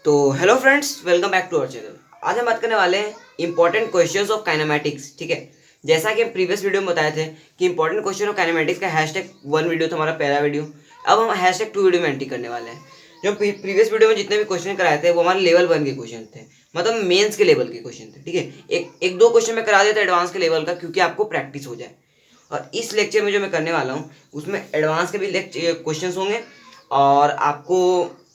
तो hello friends, welcome back to our channel. आज हम बात करने वाले हैं इंपॉर्टेंट क्वेश्चंस ऑफ काइनेमैटिक्स। ठीक है, जैसा कि हम प्रीवियस वीडियो में बताए थे कि इंपॉर्टेंट क्वेश्चन ऑफ काइनेमैटिक्स का हैशटैग 1 वीडियो था हमारा पहला वीडियो। अब हम हैशटैग 2 वीडियो में एंट्री करने वाले हैं। जो प्रीवियस वीडियो में जितने भी क्वेश्चन कराए थे वो हमारे लेवल 1 के क्वेश्चन थे, मतलब मेंस के लेवल के क्वेश्चन थे। ठीक है, एक दो क्वेश्चन में करा देता एडवांस के लेवल का, क्योंकि आपको प्रैक्टिस हो जाए। और इस लेक्चर में जो मैं करने वाला हूँ उसमें एडवांस के भी क्वेश्चन होंगे और आपको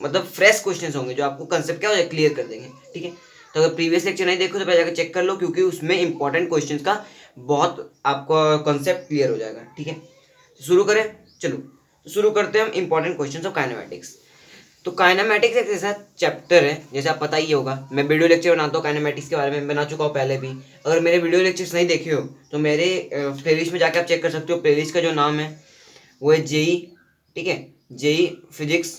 मतलब फ्रेश क्वेश्चंस होंगे जो आपको कंसेप्ट क्या हो जाए क्लियर कर देंगे। ठीक है, तो अगर प्रीवियस लेक्चर नहीं देखो तो पहले जाकर चेक कर लो, क्योंकि उसमें इंपॉर्टेंट क्वेश्चंस का बहुत आपका कंसेप्ट क्लियर हो जाएगा। ठीक है, तो शुरू करें। चलो, तो शुरू करते हैं हम इंपॉर्टेंट क्वेश्चंस ऑफ काइनेमैटिक्स। तो काइनेमैटिक्स एक ऐसा चैप्टर है, जैसे आप पता ही होगा, मैं वीडियो लेक्चर बनाता हूँ काइनेमैटिक्स के बारे में, बना चुका हूँ पहले भी। अगर मेरे वीडियो लेक्चर्स नहीं देखे हो तो मेरे प्लेलिस्ट में जाकर आप चेक कर सकते हो। प्लेलिस्ट का जो नाम है वो है जेई। ठीक है, जेई फिजिक्स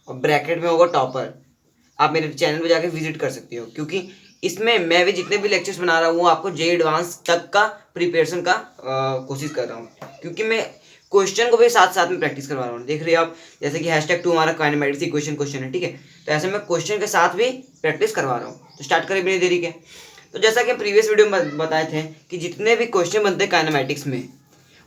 और ब्रैकेट में होगा टॉपर। आप मेरे चैनल पे जाकर विजिट कर सकते हो, क्योंकि इसमें मैं भी जितने भी लेक्चर्स बना रहा हूँ वो आपको जे एडवांस तक का प्रिपरेशन का कोशिश कर रहा हूँ, क्योंकि मैं क्वेश्चन को भी साथ साथ में प्रैक्टिस करवा रहा हूँ। देख रहे हो आप, जैसे कि हैशटैग 2 हमारा काइनेमैटिक्स इक्वेशन क्वेश्चन है। ठीक है, तो ऐसे मैं क्वेश्चन के साथ भी प्रैक्टिस करवा रहा हूँ। तो स्टार्ट करें बिना देरी के। तो जैसा कि प्रीवियस वीडियो में बताए थे कि जितने भी क्वेश्चन बनते हैं काइनेमैटिक्स में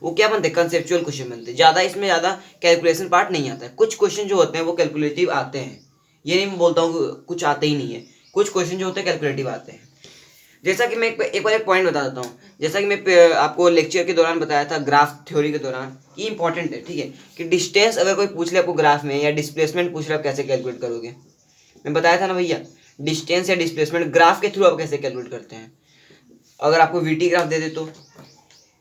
वो क्या बनते हैं, कंसेप्चुअल क्वेश्चन बनते हैं। ज़्यादा इसमें ज़्यादा कैलकुलेशन पार्ट नहीं आता है। कुछ क्वेश्चन जो होते हैं वो कैलकुलेटिव आते हैं, ये नहीं मैं बोलता हूँ कुछ आते ही नहीं है। कुछ क्वेश्चन जो होते हैं कैलकुलेटिव आते हैं। जैसा कि मैं एक बार एक पॉइंट बता देता हूँ। जैसा कि मैं आपको लेक्चर के दौरान बताया था, ग्राफ थ्योरी के दौरान, कि इंपॉर्टेंट है। ठीक है, कि डिस्टेंस अगर कोई पूछ ले आपको ग्राफ में, या डिस्प्लेसमेंट पूछ ले, आप कैसे कैलकुलेट करोगे। मैं बताया था ना भैया, डिस्टेंस या डिस्प्लेसमेंट ग्राफ के थ्रू आप कैसे कैलकुलेट करते हैं। अगर आपको वीटी ग्राफ दे दे तो,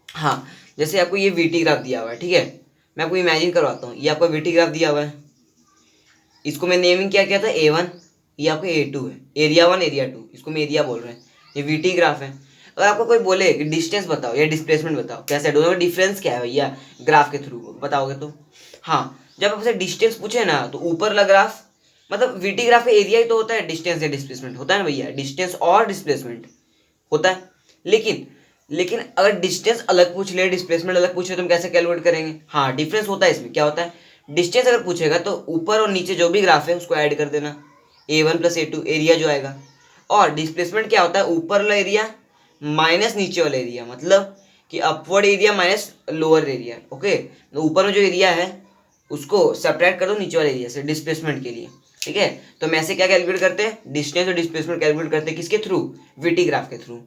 हाँ, जैसे आपको ये वीटी ग्राफ दिया हुआ है। ठीक है, मैं आपको इमेजिन करवाता हूँ। ये आपको वीटी ग्राफ दिया हुआ है, इसको मैं नेमिंग क्या किया था, A1। ये आपको A2 है, एरिया 1 एरिया 2, इसको मैं एरिया बोल रहे हैं। ये वीटी ग्राफ है। अगर आपको कोई बोले कि डिस्टेंस बताओ या डिस्प्लेसमेंट बताओ, कैसे दोनों में डिफरेंस क्या है भैया, ग्राफ के थ्रू बताओगे तो। हाँ, जब आपसे डिस्टेंस पूछे ना तो ऊपर वाला ग्राफ, मतलब वीटी ग्राफ का एरिया ही तो होता है, डिस्टेंस या डिस्प्लेसमेंट होता है ना भैया, डिस्टेंस और डिस्प्लेसमेंट होता है। लेकिन लेकिन अगर डिस्टेंस अलग पूछ ले, डिस्प्लेसमेंट अलग पूछ ले, तो हम कैसे कैलकुलेट करेंगे। हाँ, डिफरेंस होता है इसमें। क्या होता है, डिस्टेंस अगर पूछेगा तो ऊपर और नीचे जो भी ग्राफ है उसको ऐड कर देना, A1 प्लस A2 एरिया जो आएगा। और डिस्प्लेसमेंट क्या होता है, ऊपर वाला एरिया माइनस नीचे वाला एरिया, मतलब कि upward area minus lower area. Okay, तो ऊपर में जो एरिया है उसको सब्ट्रैक्ट कर दो नीचे वाले एरिया से डिस्प्लेसमेंट के लिए। ठीक है, तो हम ऐसे क्या कैलकुलेट करते हैं, डिस्टेंस और डिस्प्लेसमेंट कैलकुलेट करते हैं किसके थ्रू, वीटी ग्राफ के थ्रू।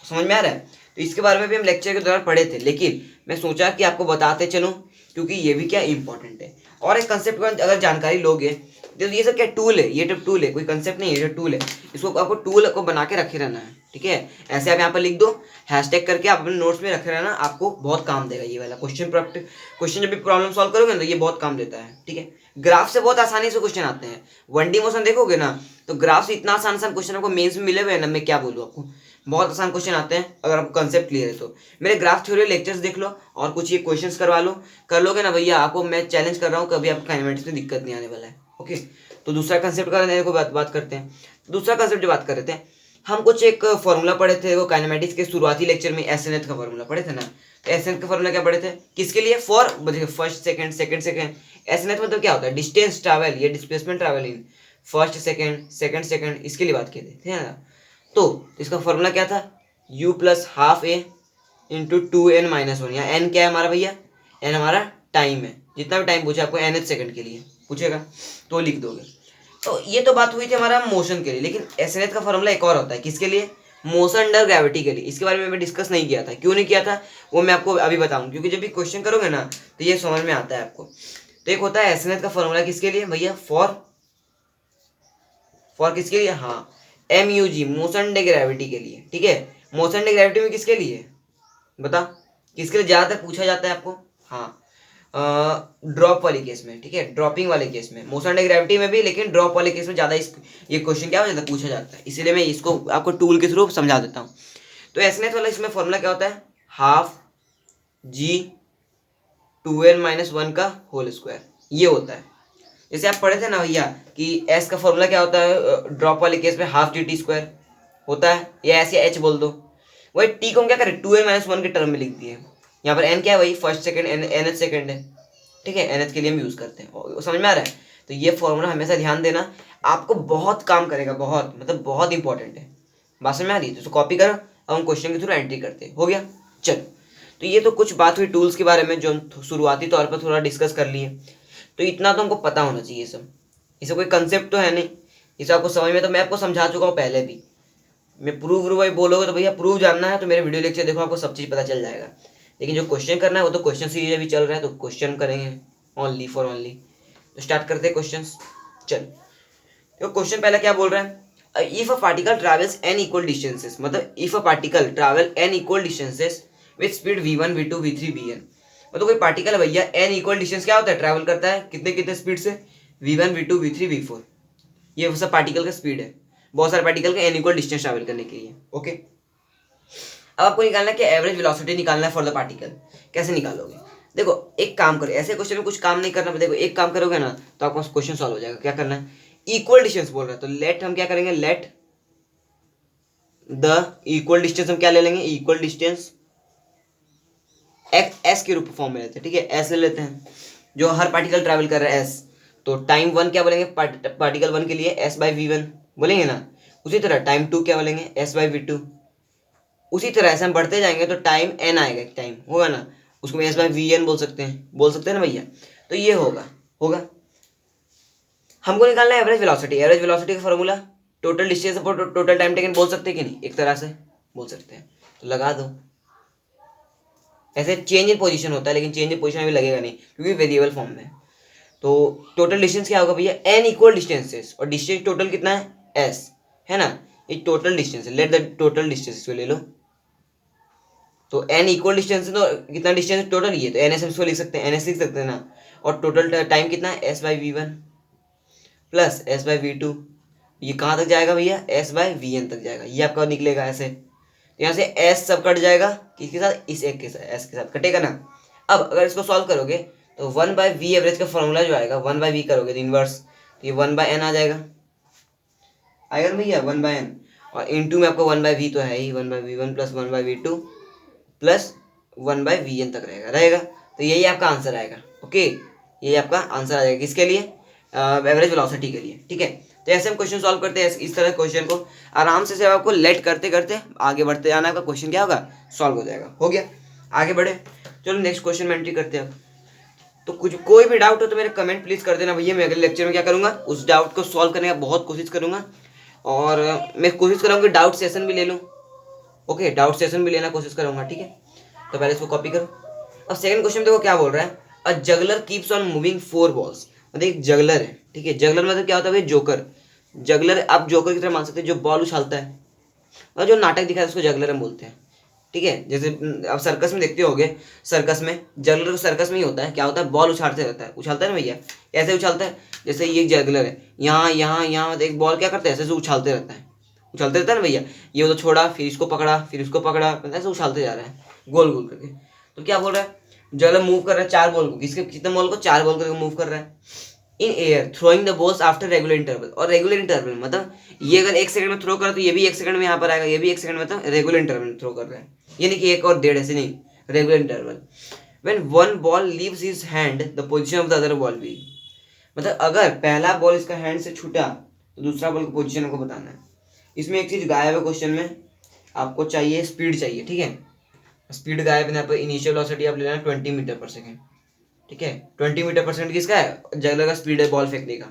समझ में आ रहा है। तो इसके बारे में भी हम लेक्चर के दौरान पढ़े थे, लेकिन मैं सोचा कि आपको बताते चलूं, क्योंकि ये भी क्या इंपॉर्टेंट है। और इस कंसेप्ट को अगर जानकारी लोगे तो ये सब क्या टूल है, ये तो टूल है, कोई कंसेप्ट नहीं है, ये टूल है। इसको आपको टूल को बना के रखे रहना है। ठीक है, ऐसे आप यहाँ पर लिख दो, हैशटैग करके आप अपने नोट्स में रखे रहना, आपको बहुत काम देगा ये वाला क्वेश्चन जब भी प्रॉब्लम सॉल्व करोगे ना तो ये बहुत काम देता है। ठीक है, ग्राफ से बहुत आसानी से क्वेश्चन आते हैं। 1D मोशन देखोगे ना तो ग्राफ से इतना आसान आसान क्वेश्चन आपको मेंस में मिले हुए हैं ना, मैं क्या बोलूँ आपको, बहुत आसान क्वेश्चन आते हैं अगर आपको कंसेप्ट क्लियर है तो। मेरे ग्राफ थ्योरी लेक्चर्स देख लो और कुछ ये क्वेश्चंस करवा लो, कर लोगे ना भैया, आपको मैं चैलेंज कर रहा हूँ, कभी आपको काइनेमैटिक्स में दिक्कत नहीं आने वाला है। ओके, तो दूसरा कंसेप्ट करने को बात करते हैं। दूसरा कंसेप्ट जो बात कर रहे थे, हम कुछ एक फॉर्मूला पढ़े थे वो काइनेमैटिक्स के शुरुआती लेक्चर में, एसएनएच का फॉर्मूला पढ़े थे ना। तो एसएनएच का फॉर्मूला क्या पढ़े थे, किसके लिए, for first second second second. SNH मतलब क्या होता है, डिस्टेंस ट्रैवल या displacement travel in first second second second, इसके लिए बात की थी ना। तो इसका फॉर्मूला क्या था, u प्लस हाफ ए इंटू 2n-1, या n क्या है हमारा भैया, n हमारा टाइम है, जितना भी टाइम पूछे आपको nth सेकंड के लिए पूछेगा तो लिख दोगे। तो ये तो बात हुई थी हमारा मोशन के लिए, लेकिन एसएनएच का फॉर्मूला एक और होता है, किसके लिए, मोशन अंडर ग्रेविटी के लिए। इसके बारे में मैं डिस्कस नहीं किया था, क्यों नहीं किया था वो मैं आपको अभी बताऊं, क्योंकि जब भी क्वेश्चन करोगे ना तो ये समझ में आता है आपको। तो एक होता है एसएनएच का फॉर्मूला किसके लिए भैया, फॉर किसके लिए, हाँ, MUG मोशन अंडर ग्रेविटी के लिए। ठीक है, मोशन अंडर ग्रेविटी में किसके लिए बता, किसके लिए ज्यादातर पूछा जाता है आपको, हाँ, ड्रॉप वाले केस में। ठीक है, ड्रॉपिंग वाले केस में, मोशन अंडर ग्रेविटी में भी, लेकिन ड्रॉप वाले केस में ज्यादा ये क्वेश्चन क्या हो जाता है, पूछा जाता है। इसीलिए मैं इसको आपको टूल के थ्रू समझा देता हूँ। तो एसएनएच वाला इसमें फॉर्मूला क्या होता है, हाफ G 2n-1 का होल स्क्वायर, ये होता है। जैसे आप पढ़े थे ना भैया कि S का फॉर्मूला क्या होता है, ड्रॉप वाले केस में हाफ GT स्क्वायर होता है, या ऐसे H बोल दो। वही T को हम क्या करें, 2n-1 के टर्म में लिख दिए। यहाँ पर n क्या है, वही फर्स्ट सेकंड, nth सेकंड है। ठीक है, nth के लिए हम यूज करते हैं, समझ में आ रहा है। तो ये फॉर्मूला हमेशा ध्यान देना, आपको बहुत काम करेगा, बहुत मतलब बहुत इंपॉर्टेंट है। बात समझ में आ रही है? तो कॉपी करो, अब हम क्वेश्चन के थ्रू एंट्री करते हैं। हो गया, चलो। तो ये तो कुछ बात हुई टूल्स के बारे में जो हम शुरुआती तौर पर थोड़ा डिस्कस कर लिए। तो इतना तो हमको पता होना चाहिए सब, इसे कोई कंसेप्ट तो है नहीं, इसे आपको समझ में, तो मैं आपको समझा चुका हूँ पहले भी। मैं प्रूव भाई बोलोगे तो भैया प्रूव जानना है तो मेरे वीडियो लेक्चर देखो, आपको सब चीज़ पता चल जाएगा। लेकिन जो क्वेश्चन करना है वो तो क्वेश्चन सीरीज अभी चल रहा है, तो क्वेश्चन करेंगे ओनली फॉर ओनली। तो स्टार्ट करते हैं क्वेश्चन। चल, तो क्वेश्चन पहला क्या बोल रहा है, if a particle travels n equal distances, मतलब if a particle travel n equal distances with speed v1 v2 v3 vn, मतलब कोई पार्टिकल भैया n इक्वल डिस्टेंस क्या होता है, ट्रैवल करता है कितने कितने स्पीड से, v1 v2 v3 v4, ये सब पार्टिकल का स्पीड है। बहुत सारे पार्टिकल का n इक्वल डिस्टेंस ट्रैवल करने के लिए। ओके, अब आपको निकालना है कि एवरेज वेलोसिटी निकालना है फॉर द पार्टिकल। कैसे निकालोगे, देखो एक काम करो, ऐसे क्वेश्चन में कुछ काम नहीं करना, देखो एक काम करोगे ना तो आपका क्वेश्चन सॉल्व हो जाएगा। क्या करना है, इक्वल डिस्टेंस बोल रहा है तो लेट, हम क्या करेंगे, लेट द इक्वल डिस्टेंस हम क्या ले लेंगे, इक्वल डिस्टेंस एस के रूप फॉर्म में लेते हैं। ठीक है, एस ले लेते हैं, जो हर पार्टिकल ट्रैवल कर रहा है एस। तो टाइम वन क्या बोलेंगे, पार्टिकल वन के लिए एस बाई वी वन बोलेंगे ना। उसी तरह टाइम टू क्या बोलेंगे, एस बाई वी टू। उसी तरह ऐसे हम बढ़ते जाएंगे तो टाइम एन आएगा, एक टाइम होगा ना, उसको एस बाई वी एन बोल सकते हैं ना भैया। तो ये होगा होगा हमको निकालना है एवरेज वेलोसिटी। एवरेज वेलोसिटी का formula total distance upon total time taken, बोल सकते हैं कि नहीं, एक तरह से बोल सकते हैं। तो लगा दो, ऐसे चेंज इन पोजीशन होता है, लेकिन चेंज इन पोजीशन अभी लगेगा नहीं क्योंकि वेरिएबल फॉर्म में। तो टोटल डिस्टेंस क्या होगा भैया, एन इक्वल डिस्टेंसेस, और डिस्टेंस टोटल कितना है, एस है ना, ये टोटल डिस्टेंस है। लेट द टोटल डिस्टेंस ले लो, तो एन इक्वल डिस्टेंस है तो कितना डिस्टेंस टोटल, ये तो एन एस इसको लिख सकते हैं, एन एस लिख सकते हैं ना। और टोटल टाइम कितना है, S by V one plus S by V two. ये कहाँ तक जाएगा भैया, एस बाई वी एन तक जाएगा, ये आपका निकलेगा ऐसे। तो यहाँ से एस सब कट जाएगा, किसके साथ, इस एक के साथ, एस के साथ कटेगा ना। अब अगर इसको सॉल्व करोगे तो वन बाई वी एवरेज का फॉर्मूला जो आएगा, वन बाई वी करोगे तो इनवर्स, तो ये वन बाई एन आ जाएगा, आएगा ना भैया, वन बाई एन। और इंटू में आपको वन बाई वी तो है ही, one by V one plus one by V two plus one by V N तक रहेगा। तो यही आपका आंसर आएगा। ओके, यही आपका आंसर आ जाएगा, किसके लिए, एवरेज वेलोसिटी के लिए। ठीक है, तो ऐसे हम क्वेश्चन सॉल्व करते हैं, इस तरह क्वेश्चन को आराम से आपको लेट करते करते आगे बढ़ते जाना, आपका क्वेश्चन क्या होगा, सॉल्व हो जाएगा। हो गया, आगे बढ़े, चलो नेक्स्ट क्वेश्चन में एंट्री करते हैं। तो कुछ कोई भी डाउट हो तो मेरे कमेंट प्लीज कर देना भैया, मैं अगले लेक्चर में क्या करूंगा, उस डाउट को सॉल्व करने का बहुत कोशिश करूंगा। और मैं कोशिश करूँगा कि डाउट सेशन भी ले लूँ। ओके, डाउट सेशन भी लेना कोशिश करूंगा। ठीक है, तो पहले इसको कॉपी करो। अब सेकंड क्वेश्चन देखो क्या बोल रहा है, a juggler keeps on moving four balls, मतलब एक जगलर है। ठीक है, जगलर मतलब क्या होता है भाई, जोकर। जगलर आप जोकर की तरह मान सकते हैं, जो बॉल उछालता है और जो नाटक दिखाता है उसको जगलर हम बोलते हैं। ठीक है, जैसे आप सर्कस में देखते होगे, सर्कस में जगलर को सर्कस में ही होता है, क्या होता है, बॉल उछालते रहता है, उछालता है ना भैया, ऐसे उछालता है। जैसे ये जगलर है, यहाँ यहाँ यहाँ एक बॉल क्या करता है, ऐसे उछालते रहता है, उछालते रहता है ना भैया। ये तो छोड़ा, फिर इसको पकड़ा, फिर इसको पकड़ा, ऐसे उछालते जा रहा है गोल गोल करके। तो क्या बोल रहा है, जगलर मूव कर रहा है चार बॉल को, किसके कितने बॉल को, चार बॉल करके मूव कर रहा है in air, throwing the balls after regular interval. और रेगुलर इंटरवल मतलब ये अगर एक सेकंड में थ्रो कर तो ये भी एक सेकंड में यहाँ पर आएगा, ये भी एक सेकंड में, मतलब रेगुलर इंटरवल में थ्रो कर रहा है, ये नहीं कि एक और डेढ़, ऐसे नहीं, regular interval. When one ball leaves his hand the position of the other ball भी, मतलब अगर पहला बॉल इसका हैंड से छूटा तो दूसरा बॉल की पोजीशन को बताना है। इसमें एक चीज गायब है क्वेश्चन में, आपको चाहिए स्पीड चाहिए। ठीक है, स्पीड गायब है, यहाँ पर इनिशियल वेलोसिटी आप ले लेना 20 मीटर पर सेकेंड। ठीक है, 20 मीटर पर सेकेंड किसका है, जगलर का स्पीड है बॉल फेंकने का।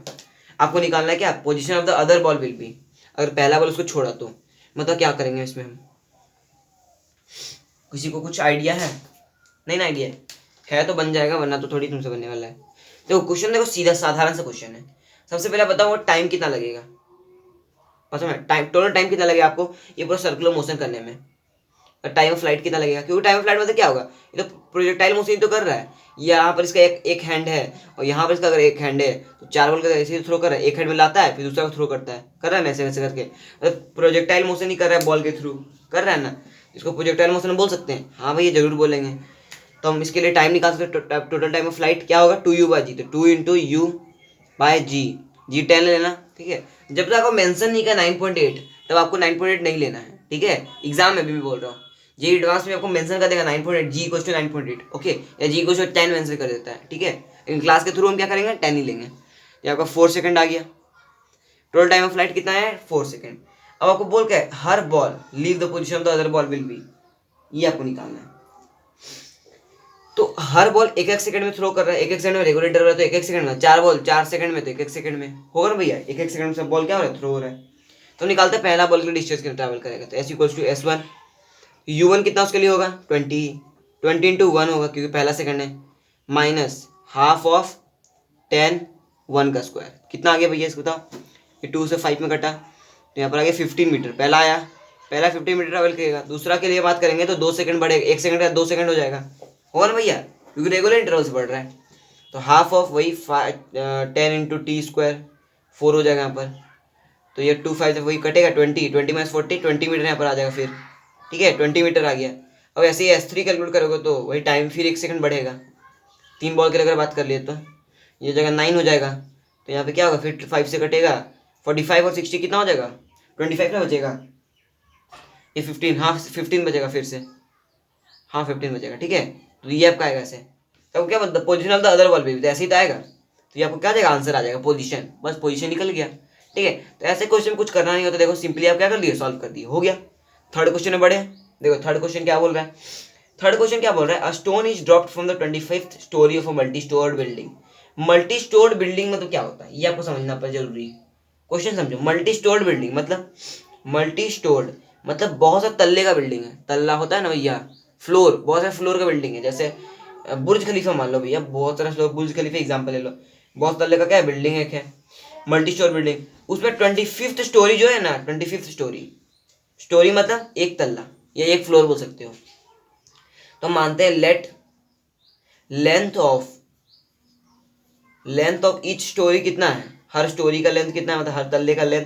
आपको निकालना है क्या, position of the other ball will B, अगर पहला बॉल उसको छोड़ा तो मतलब क्या करेंगे इसमें हम, किसी को कुछ आइडिया है, नहीं ना आइडिया है तो बन जाएगा, वरना तो थोड़ी तुमसे बनने वाला है। देखो क्वेश्चन देखो, सीधा साधारण सा क्वेश्चन है। सबसे पहले बताओ टाइम कितना लगेगा, पता है टाइम, टोटल टाइम कितना लगेगा आपको ये पूरा सर्कुलर मोशन करने में, टाइम ऑफ फ्लाइट कितना लगेगा, क्योंकि टाइम ऑफ फ्लाइट मतलब क्या होगा, ये तो प्रोजेक्टाइल मोशन तो कर रहा है, यहाँ पर इसका एक हैंड है और यहाँ पर इसका अगर एक हैंड है तो चार बॉल का ऐसे थ्रो कर रहा है, एक हैंड में लाता है फिर दूसरा को थ्रो करता है, कर रहा है ना ऐसे वैसे करके, मतलब प्रोजेक्टाइल मोशन ही कर रहा है, बॉल के थ्रू कर रहा है ना, इसको प्रोजेक्टाइल मोशन बोल सकते हैं। हाँ भैया जरूर बोलेंगे। तो हम इसके लिए टाइम निकाल सकते हैं, टोटल टाइम ऑफ फ्लाइट क्या होगा, 2u/g, तो 2 × u/g, g10 लेना। ठीक है, जब तक आपको मेंशन नहीं किया 9.8 तब आपको 9.8 नहीं लेना है। ठीक है, एग्जाम में भी मैं बोल रहा हूँ, जी एडवांस में आपको मेंशन कर देगा 9.8, जी इक्वल टू 9.8। ओके, या जी इक्वल टू 10 मेंशन कर देता है। ठीक है, इन क्लास के थ्रू हम क्या करेंगे, 10 ही लेंगे। ये आपका 4 सेकंड आ गया। टोटल टाइम ऑफ फ्लाइट कितना है 4 सेकंड। अब आपको बोल क्या है, हर ball leave the position of the other ball will be, ये आपको निकालना है। तो हर बॉल एक एक सेकंड में थ्रो कर रहा है, एक एक सेकंड में रेगुलर इंटरवल है तो एक एक सेकंड में, 4 बॉल 4 सेकंड में तो एक एक सेकंड में होगा ना भैया, एक एक सेकंड में सब बॉल क्या हो रहा है, थ्रो हो रहा है। तो निकालते हैं पहला बॉल के डिस्टेंस कितना ट्रैवल करेगा, तो s equals to s1, u1 कितना उसके लिए होगा 20 इंटू 1 होगा क्योंकि पहला सेकंड है, माइनस हाफ ऑफ 10 1 का स्क्वायर, कितना आ गया भैया इसको बताओ, ये 2 से 5 में कटा तो यहाँ पर आ गया 15 मीटर। पहला आया, पहला 15 मीटर ट्रैवल करेगा। दूसरा के लिए बात करेंगे तो 2 सेकंड बढ़ेगा, 1 सेकंड का 2 सेकंड हो जाएगा, होगा ना भैया, क्योंकि रेगुलर इंटरवल से बढ़ रहा है। तो हाफ ऑफ वही 10 इंटू टी स्क्वायर 4 हो जाएगा यहाँ पर। तो ये 2 5 से वही कटेगा 20 माइनस 40, 20 मीटर यहाँ पर आ जाएगा फिर, ठीक है 20 मीटर आ गया। अब ऐसे ही S3 कैलकुलेट करोगे तो वही टाइम फिर 1 सेकंड बढ़ेगा। 3 बॉल के लिए अगर बात कर लिए तो ये जगह 9 हो जाएगा, तो यहाँ पे क्या होगा फिर 5 से कटेगा 45 और 60 कितना हो जाएगा 25 ना बचेगा, ये 15 हाँ 15 बचेगा फिर से, हाँ 15 बचेगा, ठीक है। तो ये आपका आएगा ऐसे। तो क्या मतलब position of the other ball भी तो ऐसे ही तो आएगा, तो ये आपको क्या जाएगा आंसर आ जाएगा पोजीशन, बस पोजीशन निकल गया, ठीक है। तो ऐसे क्वेश्चन कुछ करना नहीं होता, देखो सिंपली आप क्या कर लिए सॉल्व कर दिए, हो गया। थर्ड क्वेश्चन में बढ़े, देखो थर्ड क्वेश्चन क्या बोल रहा है, थर्ड क्वेश्चन क्या बोल रहा है, a stone is dropped from the 25th story of a multi stored building. Multi stored building मतलब क्या होता है ये आपको समझना पर जरूरी है। क्वेश्चन समझो, मल्टी स्टोर्ड बिल्डिंग मतलब, मल्टी स्टोर्ड मतलब बहुत सा तल्ले का बिल्डिंग है, तल्ला होता है ना भैया, फ्लोर, बहुत सारे फ्लोर का बिल्डिंग है। जैसे बुर्ज खलीफा मान लो भैया, बहुत सारा फ्लोर, बुर्ज खलीफा एग्जाम्पल ले लो, बहुत तल्ले का क्या है बिल्डिंग एक है, मल्टी स्टोर बिल्डिंग। उसमें 25th स्टोरी जो है ना, 25th स्टोरी, स्टोरी मतलब एक तल्ला या एक फ्लोर बोल सकते हो। तो मानते हैं late length of each story कितना है, हर स्टोरी का लेंथ कितना है, मतलब हर तल्ले का लेंथ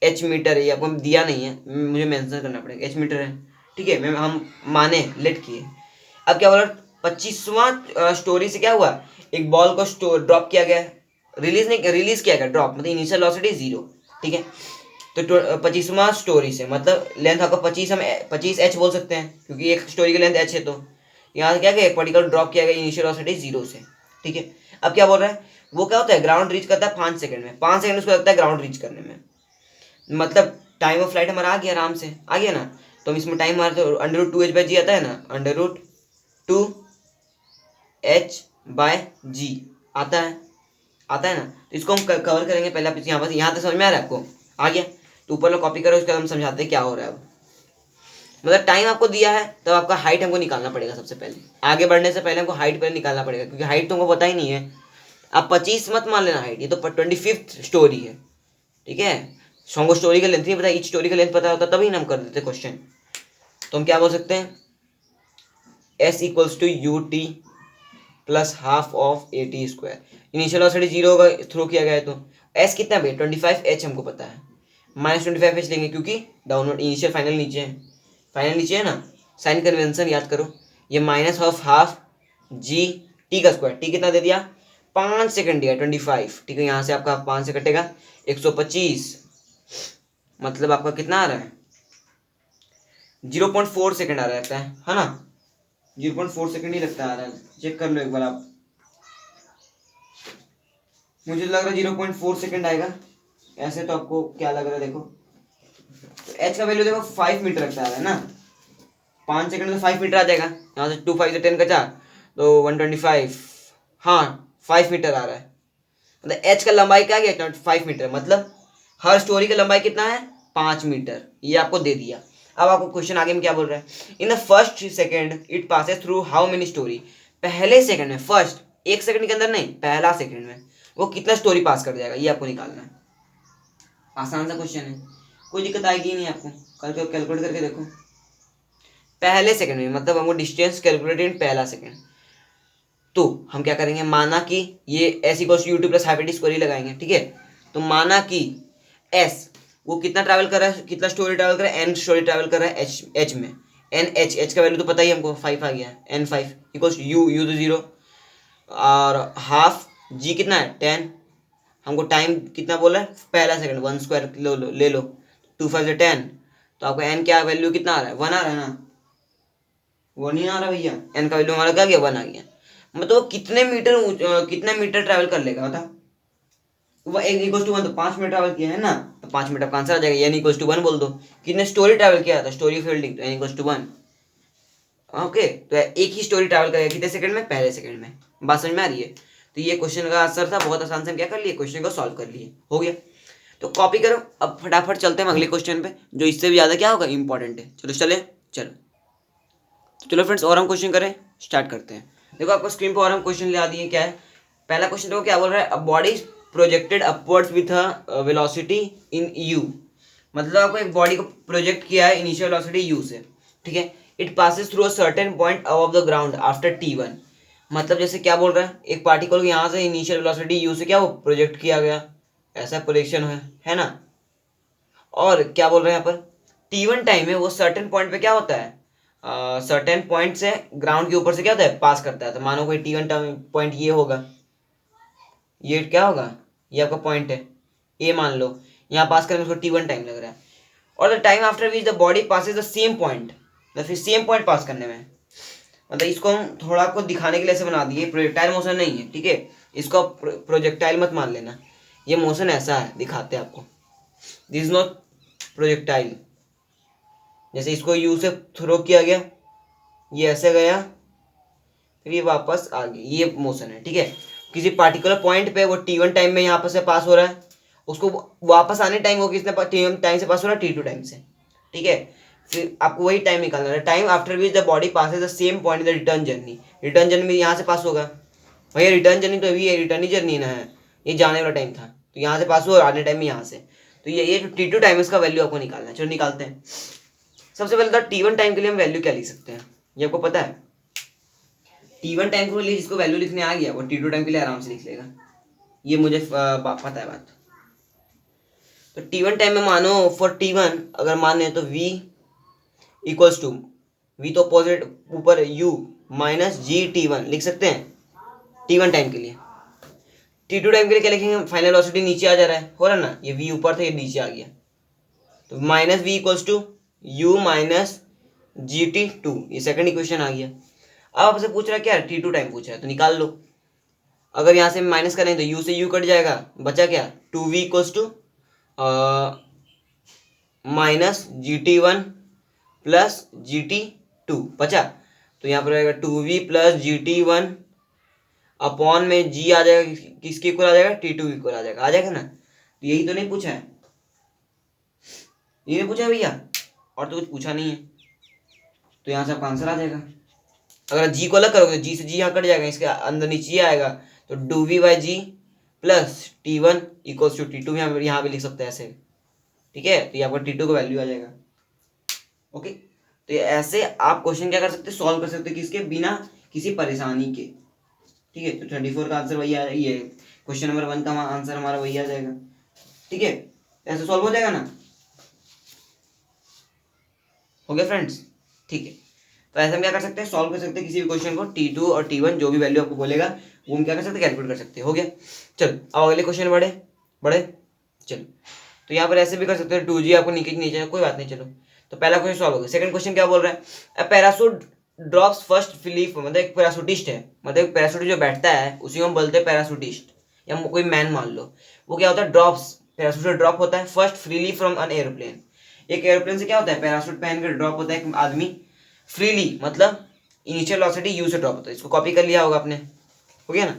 h मीटर है, ये आपको दिया नहीं है, मुझे मेंशन करना पड़ेगा, h मीटर है, ठीक है। मैं हम माने लेट किए। अब क्या बोला, 25वां स्टोरी से क्या हुआ, एक बॉल को ड्रॉप किया गया, रिलीज किया गया, ड्रॉप मतलब इनिशियल वेलोसिटी 0, ठीक है। तो 25वां स्टोरी से मतलब लेंथ आपका 25, हम 25h बोल सकते हैं क्योंकि एक स्टोरी की लेंथ h है। तो यहाँ क्या गया, एक पर्टिकुलर ड्रॉप किया गया इनिशियल वेलोसिटी 0 से, ठीक है। अब क्या बोल रहा है, वो क्या होता है ग्राउंड रीच करता है 5 सेकंड में, 5 सेकंड उसको लगता है ग्राउंड रीच करने में, मतलब टाइम ऑफ फ्लाइट हमारा आ गया, आराम से आ गया ना। तो हम इसमें टाइम मारते तो √2h/g आता है ना, √2h/g आता है ना। तो इसको हम कवर करेंगे पहले, आप यहाँ तक समझ में आ रहा है आपको, आ गया। तो ऊपर लोग कॉपी करो, उसके बाद हम समझाते हैं क्या हो रहा है अब। मतलब टाइम आपको दिया है तब आपका हाइट हमको निकालना पड़ेगा सबसे पहले, आगे बढ़ने से पहले हमको हाइट पहले निकालना पड़ेगा क्योंकि हाइट तुमको पता ही नहीं है। आप 25 मत मान लेना हाइट, ये तो 25th स्टोरी है, ठीक है। हमको स्टोरी का लेंथ नहीं पता, ईच स्टोरी का लेंथ पता होता तभी हम कर देते क्वेश्चन। तो हम क्या बोल सकते हैं, s equals to ut plus half of at square, initial velocity 0 होगा, थ्रो किया गया है तो s कितना है 25h हमको पता है, माइनस 25h लेंगे क्योंकि डाउनवर्ड इनिशियल फाइनल नीचे है, फाइनल नीचे है ना, साइन कन्वेंशन याद करो, ये minus of half G T का स्क्वायर, टी कितना दे दिया 5 सेकंड दिया 25, ठीक है। यहाँ से आपका 5 से कटेगा 125, मतलब आपका कितना आ रहा है 0.4 सेकंड आ रहा है ना, 0.4 सेकंड ही लगता आ रहा है, चेक कर लो एक बार आप, मुझे लग रहा है 0.4 सेकंड आएगा, ऐसे तो आपको क्या लग रहा है देखो। तो एच का वैल्यू देखो 5 मीटर लगता है ना, 5 सेकंड में 5 मीटर आ जाएगा, यहाँ से 2 5 से 10 का 4 तो 125, हाँ 5 मीटर आ रहा है। मतलब एच का लंबाई क्या गया 5 मीटर, मतलब हर स्टोरी का लंबाई कितना है 5 मीटर, ये आपको दे दिया। अब आपको क्वेश्चन आगे में क्या बोल रहा है, इन the first second it passes through how many story, पहले सेकंड में, फर्स्ट 1 सेकंड के अंदर नहीं, पहला सेकंड में वो कितना स्टोरी पास कर जाएगा, ये आपको निकालना है। आसान सा क्वेश्चन है, कोई दिक्कत आएगी नहीं आपको, कल कैलकुलेट करके देखो। पहले सेकंड में मतलब हमको डिस्टेंस कैलकुलेटेड पहला सेकंड, तो हम क्या करेंगे, माना कि ये s equals to u2 plus half at square ही लगाएंगे, ठीक है। तो माना कि s वो कितना ट्रैवल कर रहा है, कितना स्टोरी ट्रैवल कर रहा है, n स्टोरी ट्रैवल कर रहा है h में, h का वैल्यू तो पता ही हमको 5 आ गया, n5 इक्वल्स टू u तो 0 और हाफ g कितना है 10, हमको टाइम कितना बोला है पहला सेकंड 1 स्क्वायर ले लो 2 5 से 10, तो आपका n क्या वैल्यू कितना आ रहा है 1 आ रहा है ना, वो नहीं आ रहा भैया, n का वैल्यू हमारा क्या गया 1 आ गया। मतलब कितने मीटर ट्रैवल कर लेगा बता, वो एक इक्वल टू 1, तो 5 मिनट ट्रैवल किया है ना, तो 5 मिनट का आंसर आ जाएगा, यानी इक्वल टू 1 बोल दो। कितने स्टोरी ट्रैवल किया था, स्टोरी ऑफ बिल्डिंग, तो यानी इक्वल टू 1। ओके, तो एक ही स्टोरी ट्रैवल करेगा कितने सेकंड में, पहले सेकंड में। बात समझ में आ रही है? तो ये क्वेश्चन का आंसर था, बहुत आसान से हम क्या कर लिए, क्वेश्चन को सॉल्व कर लिए, हो गया। तो कॉपी करो, अब फटाफट चलते हैं अगले क्वेश्चन पे, जो इससे भी ज़्यादा क्या होगा, इंपॉर्टेंट है। चलो चले, चलो तो चलो फ्रेंड्स, और हम क्वेश्चन करें, स्टार्ट करते हैं। देखो आपको स्क्रीन पर और हम क्वेश्चन ला दिए, क्या है पहला क्वेश्चन, देखो क्या बोल रहा है, a body is projected upwards with a velocity in you. मतलब आपको एक बॉडी को प्रोजेक्ट किया है इनिशियल वेलोसिटी यू से, ठीक है। It passes through a certain point above the ground after t1। मतलब जैसे क्या बोल रहा है, एक पार्टिकल को यहाँ से इनिशियल वेलोसिटी यू से क्या वो प्रोजेक्ट किया गया, ऐसा प्रोजेक्शन है ना। और क्या बोल रहे हैं यहाँ पर, t1 टाइम में वो सर्टेन पॉइंट पे क्या होता है, सर्टेन पॉइंट से ग्राउंड के ऊपर से क्या होता है, पास करता है। तो मानो कोई t1 टाइम पॉइंट ये होगा, ये क्या होगा, ये आपका पॉइंट है ए मान लो, यहाँ पास करने में उसको t1 टाइम लग रहा है। और the time after which the body Passage the same point, मतलब फिर सेम पॉइंट पास करने में, मतलब इसको हम थोड़ा आपको दिखाने के लिए ऐसे बना दिए, प्रोजेक्टाइल मोशन नहीं है, ठीक है। इसको आप प्रोजेक्टाइल मत मान लेना, ये मोशन ऐसा है, दिखाते हैं आपको। This is not projectile. जैसे इसको यू से थ्रो किया गया, ये ऐसे गया, फिर ये वापस आ गया, ये मोशन है, ठीक है। किसी पार्टिकुलर पॉइंट पे वो t1 टाइम में यहाँ पर से पास हो रहा है, उसको वापस आने टाइम वो किसने टाइम से पास हो रहा है, t2 टाइम से, ठीक है। फिर आपको वही टाइम निकालना है, time after which the body Passage the same point in the return journey. Return journey में यहाँ से पास होगा, भैया रिटर्न जर्नी तो अभी रिटर्न ही जर्नी ना है, ये जाने वाला टाइम था, तो यहाँ से पास हुआ, आने टाइम में यहाँ से। तो ये जो t2 टाइम है इसका वैल्यू आपको निकालना है। चलो निकालते हैं। सबसे पहले तो t1 टाइम के लिए हम वैल्यू क्या लिख सकते हैं, ये आपको पता है। t1 टाइम के लिए जिसको वैल्यू लिखने आ गया वो t2 टाइम के लिए आराम से लिख लेगा, ये मुझे पता है बात। तो t1 टाइम में मानो फॉर t1 अगर माने तो v इक्वल्स टू, v तो अपोजिट ऊपर u माइनस जी t1 लिख सकते हैं t1 टाइम के लिए। t2 टाइम के लिए क्या लिखेंगे, फाइनल वेलोसिटी नीचे आ जा रहा है, हो रहा ना, ये v ऊपर था ये नीचे आ गया, तो minus v equals to u minus G T two, ये सेकंड इक्वेशन आ गया। अब आपसे पूछ रहा है क्या, t2 टाइम पूछ रहा है, तो निकाल लो। अगर यहाँ से माइनस करें तो u से u कट जाएगा, बचा क्या, 2v equals to minus G T one plus G T two बचा। तो यहाँ पर आएगा 2v plus G T one upon में g आ जाएगा, किसके इक्वल आ जाएगा, t2 इक्वल आ जाएगा ना। तो यही तो नहीं पूछा है, ये नहीं पूछा है भैया, और तो कुछ पूछा नहीं है, तो यहाँ से आपका आंसर आ जाएगा। अगर जी को अलग करोगे तो जी से जी यहाँ कट जाएगा, इसके अंदर नीचे आएगा, तो 2v by g plus t1 equals to t2 यहाँ भी लिख सकते हैं ऐसे, ठीक है। तो ये आपका t2 का वैल्यू आ जाएगा। ओके, तो ये ऐसे आप क्वेश्चन क्या कर सकते हैं, सॉल्व कर सकते हैं, किसके बिना किसी परेशानी के, ठीक है। तो 34 का आंसर वही आ ये क्वेश्चन नंबर 1 का आंसर हमारा वही आ जाएगा, ठीक है। ऐसे सॉल्व हो जाएगा ना, हो गया फ्रेंड्स, ठीक है। तो ऐसे हम क्या कर सकते हैं, सॉल्व कर सकते हैं किसी भी क्वेश्चन को, t2 और t1 जो भी वैल्यू आपको बोलेगा वो हम क्या कर सकते हैं, कैलकुलेट कर सकते हैं, हो गया। चलो अब अगले क्वेश्चन बढ़े बढ़े चलो। तो यहाँ पर ऐसे भी कर सकते हैं, 2g आपको नीचे कोई बात नहीं, चलो। तो पहला क्वेश्चन सॉल्व हो गया। सेकंड क्वेश्चन क्या बोल रहा है, अ पैराशूट ड्रॉप्स फर्स्ट फ्लीप, मतलब एक पैराशूटिस्ट है, मतलब एक पैराशूट जो बैठता है उसी को हम बोलते हैं पैराशूटिस्ट, या कोई मैन मान लो। वो क्या होता है, ड्रॉप्स, पैराशूट से ड्रॉप होता है first freely from an aeroplane. एक एरोप्लेन से क्या होता है, पैराशूट पहन कर ड्रॉप होता है एक आदमी फ्रीली, मतलब इनिशियल वेलोसिटी यू से ड्रॉप होता है। इसको कॉपी कर लिया होगा आपने, हो गया ना।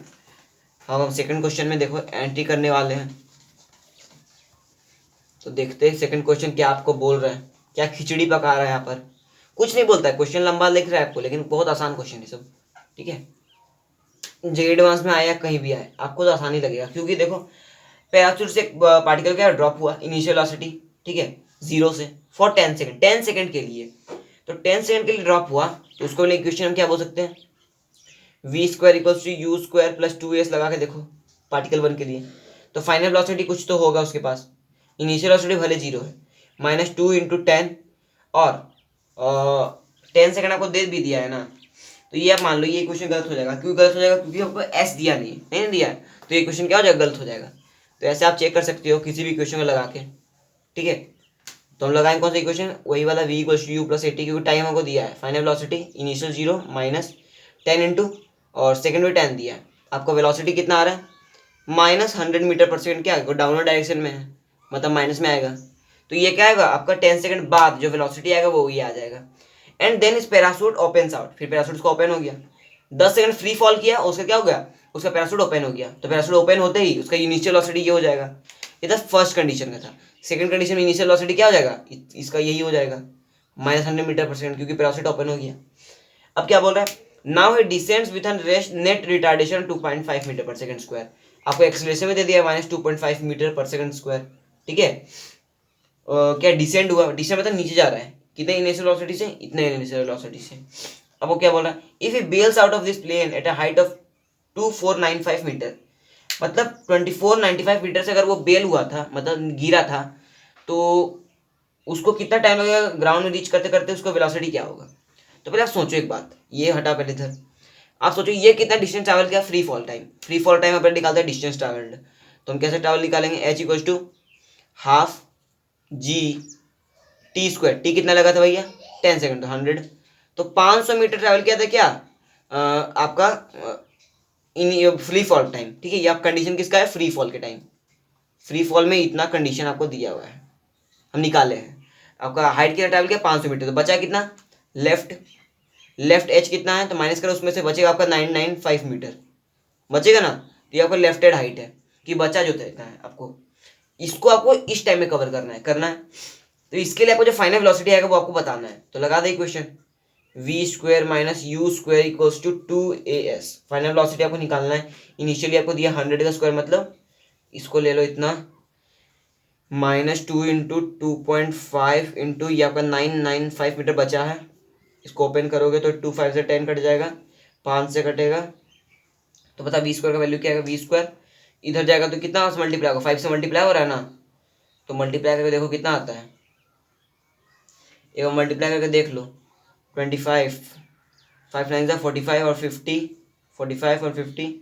अब हम सेकंड क्वेश्चन में देखो एंट्री करने वाले हैं, तो देखते हैं सेकंड क्वेश्चन क्या आपको बोल रहा है, क्या खिचड़ी पका रहा है। यहाँ पर कुछ नहीं बोलता है, क्वेश्चन लंबा लिख रहा है आपको, लेकिन बहुत आसान क्वेश्चन है सब, ठीक है। जे एडवांस में आया कहीं भी आए आपको तो आसानी लगेगा, क्योंकि देखो पैराशूट से एक पार्टिकल क्या ड्रॉप हुआ इनिशियल वेलोसिटी, ठीक है, 0 से फॉर 10 सेकंड के लिए। तो 10 सेकंड के लिए ड्रॉप हुआ, तो उसको इक्वेशन हम क्या बोल सकते हैं, v square equals to u square plus 2s लगा के देखो पार्टिकल 1 के लिए। तो फाइनल वेलोसिटी कुछ तो होगा उसके पास, इनिशियल वेलोसिटी भले 0 है, माइनस 2 इंटू 10, और 10 सेकंड आपको दे भी दिया है ना। तो ये आप मान लो ये क्वेश्चन गलत हो जाएगा, क्यों गलत हो जाएगा, क्योंकि आपको एस दिया नहीं दिया है, तो ये क्वेश्चन क्या हो जाएगा, गलत हो जाएगा। तो ऐसे आप चेक कर सकते हो किसी भी क्वेश्चन को लगा के, ठीक है। तो हम लगाएंगे कौन सा इक्वेशन, वही वाला v equals to u plus 80, क्योंकि टाइम हमको दिया है, final velocity initial 0 minus 10 into और सेकंड में 10 दिया है। आपको वेलोसिटी कितना आ रहा है, -100 मीटर पर सेकेंड क्या आएगा, डाउनवर्ड डायरेक्शन में है, मतलब माइनस में आएगा। तो ये क्या आएगा आपका 10 सेकंड बाद जो वेलोसिटी आएगा वो ये आ जाएगा। एंड देन इस पैराशूट ओपन्स आउट, फिर पैराशूट को ओपन हो गया, 10 सेकंड फ्री फॉल किया, उसका क्या हो गया, उसका पैराशूट ओपन हो गया। तो पैराशूट ओपन होते ही उसका इनिशियल वेलोसिटी ये हो जाएगा। ये था फर्स्ट कंडीशन का था। सेकंड कंडीशन में इनिशियल वेलोसिटी क्या हो जाएगा, इसका यही हो जाएगा -100 मीटर पर सेकंड, क्योंकि पैराशूट ओपन हो गया। अब क्या बोल रहा है, now he descends with an rest net retardation 2.5 metre per second square. आपको एक्सेलरेशन में दे दिया -2.5 मीटर पर सेकंड स्क्वायर, ठीक है। क्या डिसेंड हुआ, डिसेंड मतलब नीचे जा रहा है, कितने इनिशियल वेलोसिटी से, इतने इनिशियल वेलोसिटी से। अब वो क्या बोल रहा है, if he bails out of this plane at a height of 2495 metre, मतलब 2495 मीटर से अगर वो बेल हुआ था, मतलब गिरा था, तो उसको कितना टाइम लगेगा ग्राउंड में रीच करते करते, उसको वेलोसिटी क्या होगा। तो पहले आप सोचो एक बात, ये हटा पहले इधर, आप सोचो ये कितना डिस्टेंस ट्रैवल किया, free fall time. Free fall time अपन निकालते हैं डिस्टेंस ट्रैवल्ड, तो हम कैसे ट्रैवल निकालेंगे, H equals to half G T square. T कितना लगा था भैया, 10 सेकंड, तो 100। तो 500 मीटर ट्रैवल किया था क्या, आपका इन फ्री फॉल टाइम, ठीक है। ये आप कंडीशन किसका है, फ्री फॉल के टाइम। फ्री फॉल में इतना कंडीशन आपको दिया हुआ है, हम निकाले हैं। आपका हाइट कितना ट्रैवल किया, 500 मीटर, तो बचा कितना, लेफ्ट एच कितना है, तो माइनस करो, उसमें से बचेगा आपका 995 मीटर बचेगा ना। तो ये आपका लेफ्ट हैंड हाइट है कि बचा जो था है आपको, इसको आपको इस टाइम में कवर करना है। तो इसके लिए आपको जो फाइनल वेलोसिटी आएगा वो आपको बताना है। तो लगा दे equation, v square minus u square equals to 2as। Final velocity आपको निकालना है। इनिशियली आपको दिया 100 का स्क्वायर, मतलब इसको ले लो इतना, -2 इंटू 2.5 इंटू ये आपका 995 मीटर बचा है। इसको ओपन करोगे तो 2 5 से 10 कट जाएगा, 5 से कटेगा, तो पता वी स्क्वायर का वैल्यू क्या आएगा, वी स्क्वायर इधर जाएगा तो कितना मल्टीप्लाई होगा, 5 से मल्टीप्लाई हो रहा है ना, तो मल्टीप्लाई करके देखो कितना आता है, एक मल्टीप्लाई करके देख लो, 25, 5 9 जा 45 और 50, 45 और 50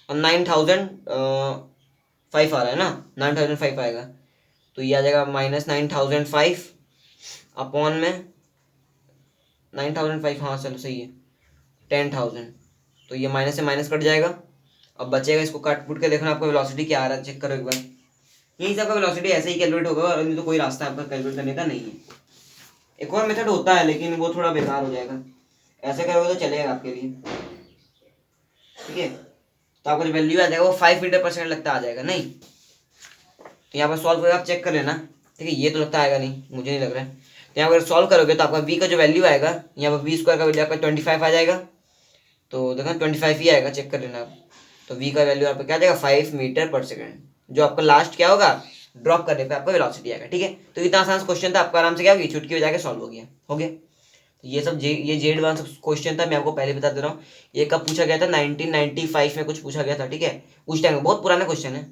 और 9005 आ रहा है ना, 9005 आएगा। तो ये आ जाएगा -9005 अपॉन में 9005, हाँ चलो सही है, 10,000। तो ये माइनस से माइनस कट जाएगा, अब बचेगा, इसको काट पुट के देखना आपको वेलोसिटी क्या आ रहा है, चेक करो एक बार। यही से आपका वेलोसिटी ऐसे ही कैलकुलेट होगा, और तो कोई रास्ता आपका कैलकुलेट करने का नहीं है। एक और मेथड होता है लेकिन वो थोड़ा बेकार हो जाएगा, ऐसे करोगे तो चलेगा आपके लिए, ठीक है। तो आपका जो वैल्यू आ जाएगा वो 5 मीटर पर सेकंड लगता आ जाएगा, नहीं तो यहाँ पर सॉल्व करके आप चेक कर लेना, ठीक है। ये तो लगता आएगा नहीं, मुझे नहीं लग रहा है। तो यहाँ पर सॉल्व करोगे तो आपका वी का जो वैल्यू आएगा, यहाँ पर वी स्क्वायर का वैल्यू आपका 25 आ जाएगा, तो देखना 25 ही आएगा, चेक कर लेना आप। तो वी का वैल्यू यहाँ पर क्या आ जाएगा, 5 मीटर पर सेकंड, जो आपका लास्ट क्या होगा, ड्रॉप करने पे आपका वेलोसिटी आएगा, ठीक है। तो इतना आसान क्वेश्चन था, आपका आराम से क्या होगी, चुटकी में जाके सॉल्व हो गया। तो ये सब ये जे एडवांस क्वेश्चन था, मैं आपको पहले बता दे रहा हूँ। ये कब पूछा गया था, 1995 में कुछ पूछा गया था, ठीक है। उस टाइम में बहुत पुराना क्वेश्चन है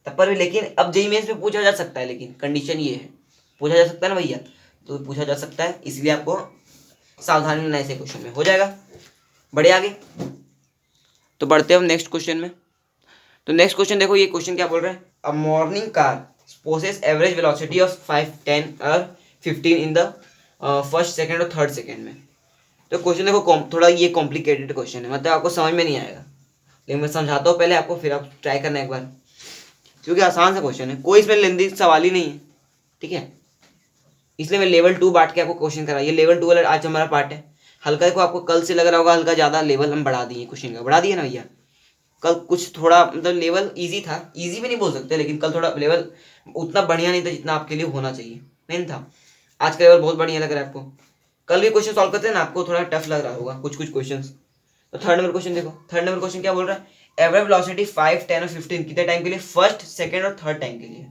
तब पर भी, लेकिन अब जेईई मेंस में पूछा जा सकता है, लेकिन कंडीशन ये है, पूछा जा सकता है ना भैया, तो पूछा जा सकता है, इसलिए आपको सावधानी लेना ऐसे क्वेश्चन में, हो जाएगा। बढ़िया आगे तो बढ़ते हैं हम नेक्स्ट क्वेश्चन में। तो नेक्स्ट क्वेश्चन देखो, ये क्वेश्चन क्या बोल रहा है, a morning car possesses average velocity of 5 10 और 15 इन द फर्स्ट सेकंड और थर्ड सेकंड में। तो क्वेश्चन देखो थोड़ा ये कॉम्प्लिकेटेड क्वेश्चन है, मतलब आपको समझ में नहीं आएगा, लेकिन मैं समझाता हूँ पहले आपको, फिर आप ट्राई करना एक बार, क्योंकि आसान सा क्वेश्चन है, कोई इसमें लेंदी सवाल ही नहीं है, ठीक है। इसलिए मैं लेवल 2 बांट के आपको क्वेश्चन करा, ये लेवल 2 वाला आज हमारा पार्ट है। हल्का देखो आपको कल से लग रहा होगा हल्का ज़्यादा लेवल हम बढ़ा दिए क्वेश्चन का, बढ़ा दिए ना भैया। कल कुछ थोड़ा मतलब लेवल इजी था, इजी भी नहीं बोल सकते, लेकिन कल थोड़ा लेवल उतना बढ़िया नहीं था जितना आपके लिए होना चाहिए, नहीं था। आज का लेवल बहुत बढ़िया लग रहा है आपको। कल भी क्वेश्चन सॉल्व करते हैं ना, आपको थोड़ा टफ लग रहा होगा कुछ क्वेश्चन। तो थर्ड नंबर क्वेश्चन देखो, थर्ड नंबर क्वेश्चन क्या बोल रहा है, एवरेज वेलोसिटी 5 10 और 15 कितने टाइम के लिए, फर्स्ट सेकंड और थर्ड टाइम के लिए।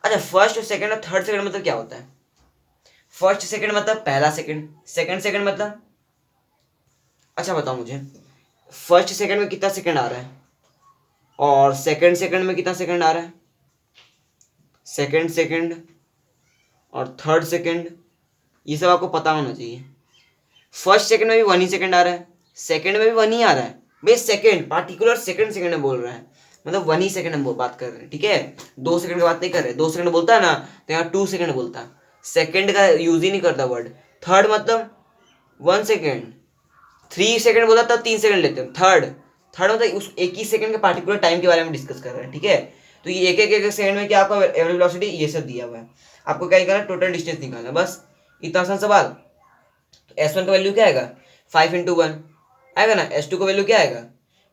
अच्छा, फर्स्ट और सेकंड और थर्ड सेकंड मतलब क्या होता है, फर्स्ट सेकंड मतलब पहला सेकंड, सेकंड सेकंड मतलब, अच्छा बताओ मुझे, फर्स्ट सेकंड में कितना सेकंड आ रहा है और सेकंड सेकंड में कितना सेकंड आ रहा है, सेकंड सेकंड और थर्ड सेकंड, ये सब आपको पता होना चाहिए। फर्स्ट सेकंड में भी 1 ही सेकंड आ रहा है, सेकंड में भी 1 ही आ रहा है भाई, सेकंड पार्टिकुलर सेकंड सेकंड में बोल रहा है, मतलब 1 ही सेकंड हम बात कर रहे हैं, ठीक है। 2 सेकंड की बात नहीं कर रहे, 2 सेकंड बोलता है ना तो यहाँ 2 सेकंड बोलता है, सेकंड का यूज ही नहीं करता वर्ड। थर्ड मतलब 1 सेकंड, 3 सेकंड बोला तब 3 सेकंड लेते हैं, थर्ड थर्ड मतलब उस एक ही सेकंड के पार्टिकुलर टाइम के बारे में डिस्कस कर रहे हैं, ठीक है। तो ये एक सेकंड में क्या आपका एवरेज वेलोसिटी ये सब दिया हुआ है, आपको क्या निकालना, टोटल डिस्टेंस निकालना, बस इतना आसान सवाल। तो S1 का वैल्यू क्या आएगा, 5 × 1 आएगा ना। S2 का वैल्यू क्या आएगा,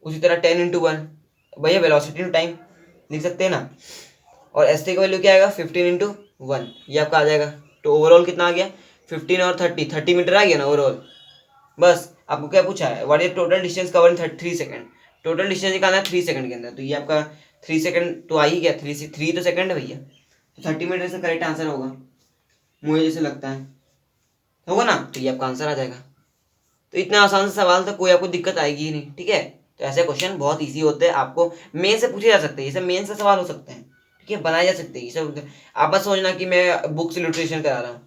उसी तरह 10 × 1, भैया वेलोसिटी टू टाइम लिख सकते हैं ना। और S3 का वैल्यू क्या आएगा, 15 × 1, ये आपका आ जाएगा। तो ओवरऑल कितना आ गया, 15 और 30 मीटर आ गया ना ओवरऑल। बस आपको क्या पूछा है, what is total distance cover in 3 second, total distance निकालना है 3 सेकंड के अंदर। तो ये आपका 3 सेकंड तो आ ही गया, 3 तो सेकंड है भैया, तो 30 मीटर से करेक्ट आंसर होगा, मुझे जैसे लगता है होगा ना। तो ये आपका आंसर आ जाएगा। तो इतना आसान सा सवाल था, कोई आपको दिक्कत आएगी ही नहीं, ठीक है। तो ऐसे क्वेश्चन बहुत ईजी होते हैं, आपको मेन से पूछे जा सकते हैं, ये सब मेन से सवाल हो सकते हैं, ठीक है, बनाए जा सकते हैं ये सब। आप बस सोचना कि मैं बुक्स इलस्ट्रेशन करा रहा हूँ,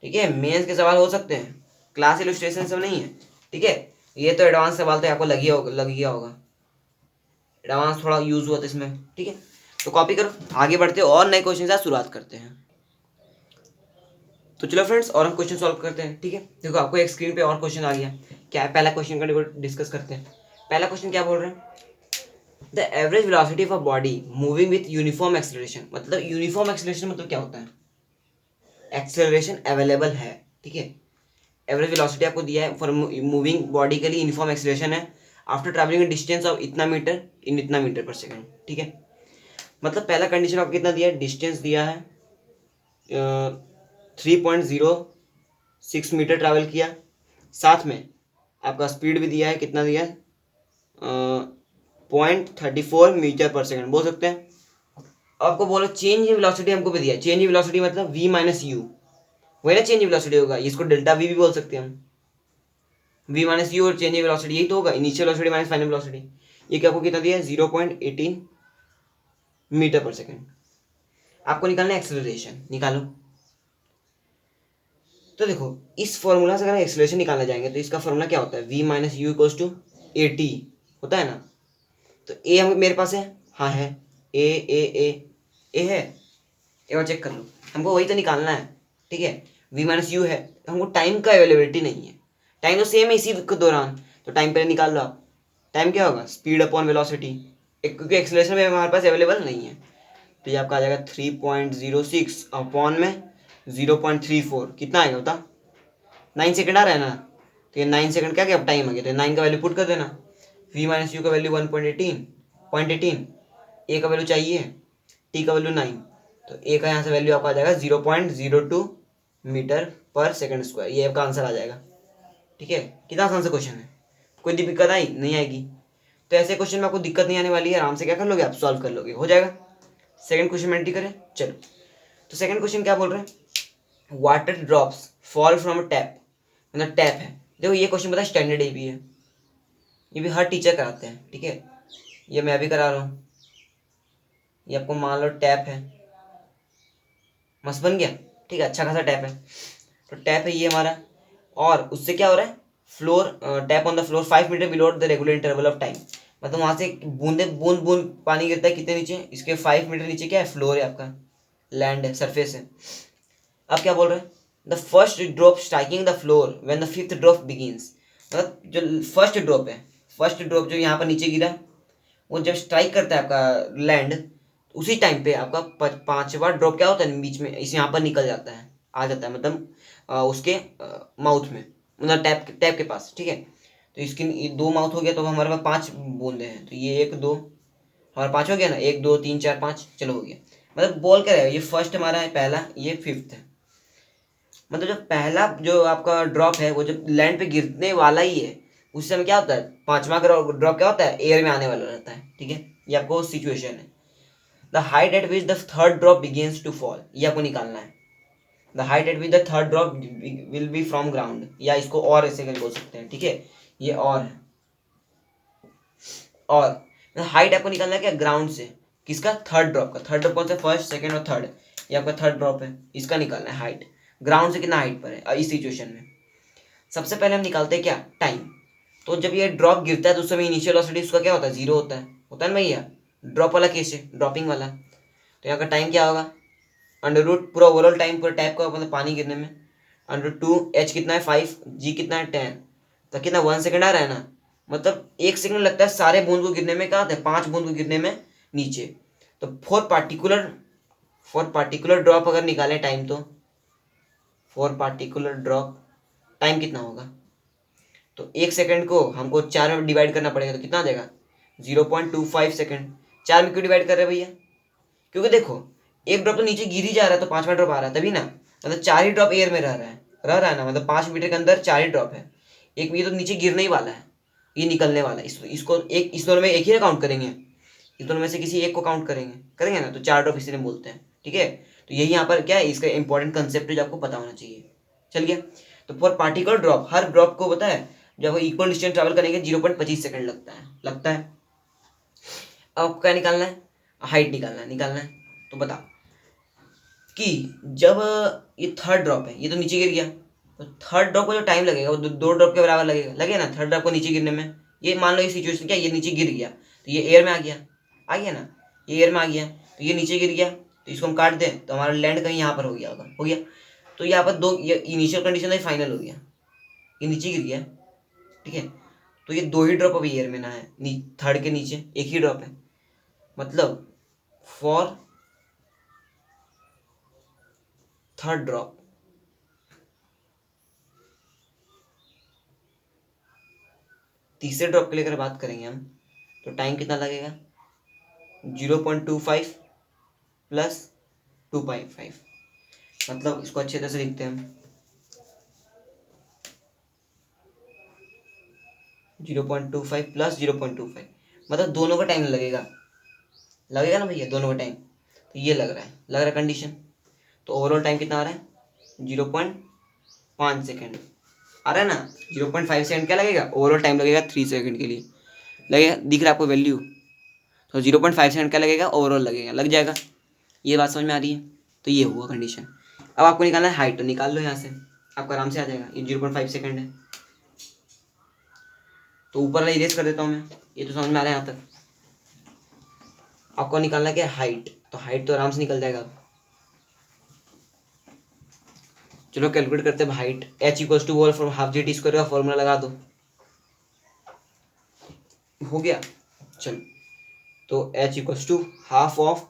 ठीक है, मेंस के सवाल हो सकते हैं, क्लास इलस्ट्रेशन सब नहीं है, ठीक है। ये तो एडवांस सवाल तो आपको लग गया होगा, एडवांस थोड़ा यूज हुआ था इसमें, ठीक है। तो कॉपी करो, आगे बढ़ते हैं और नए क्वेश्चन के साथ शुरुआत करते हैं। तो चलो फ्रेंड्स, और हम क्वेश्चन सॉल्व करते हैं, ठीक है। देखो आपको एक स्क्रीन पे और क्वेश्चन आ गया, क्या है पहला क्वेश्चन का डिस्कस करते हैं। पहला क्वेश्चन क्या बोल रहे हैं, the average velocity of a body moving with uniform acceleration. मतलब यूनिफॉर्म एक्सेलरेशन मतलब क्या होता है, एक्सेलरेशन अवेलेबल है, ठीक है। एवरेज वेलोसिटी आपको दिया है फॉर मूविंग बॉडी के लिए यूनिफॉर्म एक्सेलरेशन है आफ्टर ट्रैवलिंग डिस्टेंस ऑफ इतना मीटर इन इतना मीटर पर सेकंड, ठीक है। मतलब पहला कंडीशन आपको कितना दिया है, डिस्टेंस दिया है 3.06 मीटर ट्रैवल किया, साथ में आपका स्पीड भी दिया है, कितना दिया है 0.34 मीटर पर सेकंड बोल सकते हैं। आपको बोलो चेंज इन वेलोसिटी हमको भी दिया है, चेंज इन वेलोसिटी मतलब v माइनस यू, वही ना चेंज इन वेलोसिटी होगा, इसको डेल्टा वी भी बोल सकते हैं हम, v माइनस यू और चेंज इन वेलोसिटी यही तो होगा, initial velocity minus final velocity. ये क्या आपको कितना दिया है 0.18 मीटर पर सेकंड। आपको निकालना है एक्सेलरेशन, निकालो। तो देखो इस फॉर्मूला से अगर एक्सेलरेशन निकालना जाएंगे तो इसका फॉर्मूला क्या होता है, v minus u equals to a t होता है ना। तो ए हम मेरे पास है, हाँ है, ए है, एक बार चेक कर लो, हमको वही तो निकालना है, ठीक है। v माइनस यू है, हमको टाइम का अवेलेबिलिटी नहीं है, टाइम तो सेम है इसी के दौरान, तो टाइम पहले निकाल लो आप। टाइम क्या होगा, स्पीड अपॉन वेलोसिटी, क्योंकि एक्सेलरेशन में हमारे पास अवेलेबल नहीं है। तो ये आपका आ जाएगा 3.06 अपॉन में 0.34, कितना आएगा बता, 9 सेकंड आ रहा है ना। तो ये 9 सेकंड क्या क्या टाइम आ गया, तो 9 का वैल्यू पुट कर देना। v माइनस यू का वैल्यू 1.18, ए का वैल्यू चाहिए, टी का वैल्यू 9, तो ए का यहाँ से वैल्यू आपका आ जाएगा 0.02 मीटर पर सेकंड स्क्वायर, ये आपका आंसर आ जाएगा, ठीक है। कितना आसान सा क्वेश्चन है, कोई दिक्कत आई नहीं आएगी। तो ऐसे क्वेश्चन में आपको दिक्कत नहीं आने वाली है, आराम से क्या कर लोगे आप, सॉल्व कर लोगे, हो जाएगा। सेकंड क्वेश्चन में एंट्री करें, चलो। तो सेकंड क्वेश्चन क्या बोल रहे हैं, water drops fall from tap, मतलब टैप है। देखो ये क्वेश्चन पता है स्टैंडर्ड ए भी है, ये भी हर टीचर कराते हैं, ठीक है, ये मैं भी करा रहा हूँ। ये आपको मान लो टैप है, मस्त बन गया, ठीक है, अच्छा खासा टैप है। तो टैप है ये हमारा, और उससे क्या हो रहा है, floor tap on the floor 5 metre below the regular interval of time. मतलब वहां से बूंदे बूंद बूंद पानी गिरता है, कितने नीचे, इसके 5 मीटर नीचे क्या है, फ्लोर है आपका, लैंड है, सरफेस है। अब क्या बोल रहे हैं, the first drop striking the floor when the fifth drop begins. मतलब जो फर्स्ट ड्रॉप है, फर्स्ट ड्रॉप जो यहाँ पर नीचे गिरा, वो जब स्ट्राइक करता है आपका लैंड, उसी टाइम पे आपका पांचवा ड्रॉप क्या होता है, बीच में इस यहाँ पर निकल जाता है, आ जाता है, मतलब उसके माउथ में, मतलब टैप टैप के पास, ठीक है। तो इसके ये 2 माउथ हो गया, तो हमारे पास 5 बूंदे हैं, तो ये 1 2 हमारा 5 हो गया ना, 1 2 3 4 5, चलो हो गया। मतलब बोल क्या है, ये फर्स्ट हमारा है पहला, ये फिफ्थ है। मतलब जो पहला जो आपका ड्रॉप है वो जब लैंड पे गिरने वाला ही है, उस समय क्या होता है, पांचवा ड्रॉप क्या होता है, एयर में आने वाला रहता है, ठीक है। ये आपको सिचुएशन है। The height at which the third drop begins to fall, ये आपको निकालना है। The height at which the third drop will be from ground, या इसको और ऐसे करके बोल सकते हैं, ठीक है, ये और है। और हाइट आपको निकालना है क्या, ग्राउंड से, किसका, थर्ड ड्रॉप का। थर्ड ड्रॉप कौन सा, फर्स्ट सेकंड और थर्ड, ये आपका थर्ड ड्रॉप है, इसका निकालना है हाइट, ग्राउंड से कितना हाइट पर है इस सिचुएशन में। सबसे पहले हम निकालते हैं क्या, टाइम। तो जब ये ड्रॉप गिरता है तो उस समय इनिशियल वेलोसिटी उसका क्या होता है, 0 होता है ना भैया, ड्रॉप वाला केस है, ड्रॉपिंग वाला। तो यहाँ का टाइम क्या होगा, √, पूरा ओवरऑल टाइम पूरा टैप का मतलब पानी गिरने में, √2, h कितना है 5, g कितना है 10, तो कितना 1 सेकंड आ रहा है ना। मतलब 1 सेकंड लगता है सारे बूंद को गिरने में, कहाँ थे 5 बूंद को गिरने में नीचे। तो फॉर पार्टिकुलर ड्रॉप अगर निकालें टाइम, तो फॉर पार्टिकुलर ड्रॉप टाइम कितना होगा, तो 1 सेकंड को हमको 4 में डिवाइड करना पड़ेगा, तो कितना आ जाएगा 0.25 सेकंड। 4 में क्यों डिवाइड कर रहे हैं भैया, क्योंकि देखो एक ड्रॉप तो नीचे गिर ही जा रहा है, तो 5वां ड्रॉप आ रहा है तभी ना, मतलब 4 ही ड्रॉप एयर में रह रहा है ना, मतलब 5 मीटर के अंदर 4 ही ड्रॉप है। एक ये तो नीचे गिरने ही वाला है, ये निकलने वाला है, इसको एक इस दोनों में एक ही काउंट करेंगे, इस दोनों में से किसी एक को काउंट करेंगे ना, तो 4 ड्रॉप इसीलिए बोलते हैं, ठीक है। तो यही यहाँ पर क्या है, इसका इंपॉर्टेंट कंसेप्ट जो आपको पता होना चाहिए। चलिए, तो for particular drop, her drop को पता है जब वो इक्वल डिस्टेंस ट्रैवल करेंगे 0.25 सेकंड लगता है। अब आपको क्या निकालना है, हाइट निकालना है। तो बता कि जब ये थर्ड ड्रॉप है, ये तो नीचे गिर गया, तो थर्ड ड्रॉप को जो टाइम लगेगा वो 2 ड्रॉप के बराबर लगेगा, लगे ना थर्ड ड्रॉप को नीचे गिरने में। ये मान लो ये सिचुएशन क्या, ये नीचे गिर गया तो ये एयर में आ गया ना, ये एयर में आ गया, तो ये नीचे गिर गया, तो इसको हम काट दें तो हमारा लैंड कहीं यहाँ पर हो गया। तो यहाँ पर दो, ये इनिशियल कंडीशन है, फाइनल हो गया, ये नीचे गिर गया, ठीक है। तो ये 2 ही ड्रॉप अभी एयर में ना है, थर्ड के नीचे एक ही ड्रॉप है, मतलब फॉर थर्ड ड्रॉप तीसरे ड्रॉप के लिए अगर बात करेंगे हम, तो टाइम कितना लगेगा 0.25 प्लस 2.5, मतलब इसको अच्छे तरह से लिखते हैं हम 0.25 प्लस 0.25, मतलब दोनों का टाइम लगेगा ना भैया, दोनों का टाइम। तो ये लग रहा है कंडीशन। तो ओवरऑल टाइम कितना आ रहा है 0.5 सेकेंड आ रहा है ना। 0.5 सेकेंड क्या लगेगा, ओवरऑल टाइम लगेगा 3 सेकेंड के लिए लगेगा, दिख रहा है आपको वैल्यू। तो 0.5 सेकेंड क्या लगेगा, ओवरऑल लगेगा, लग जाएगा। ये बात समझ में आ रही है, तो ये हुआ कंडीशन। अब आपको निकालना है हाइट, तो निकाल लो यहाँ से, आपको आराम से आ जाएगा। ये 0.5 सेकेंड है, तो ऊपर वाला इरेज कर देता हूँ मैं, ये तो समझ में आ रहा है यहाँ तक। आपको निकालना क्या है हाइट, तो हाइट तो आराम से निकल जाएगा। चलो कैलकुलेट करते हैं height. h = half G T square का फॉर्मूला लगा दो, हो गया। चलो, तो h = half of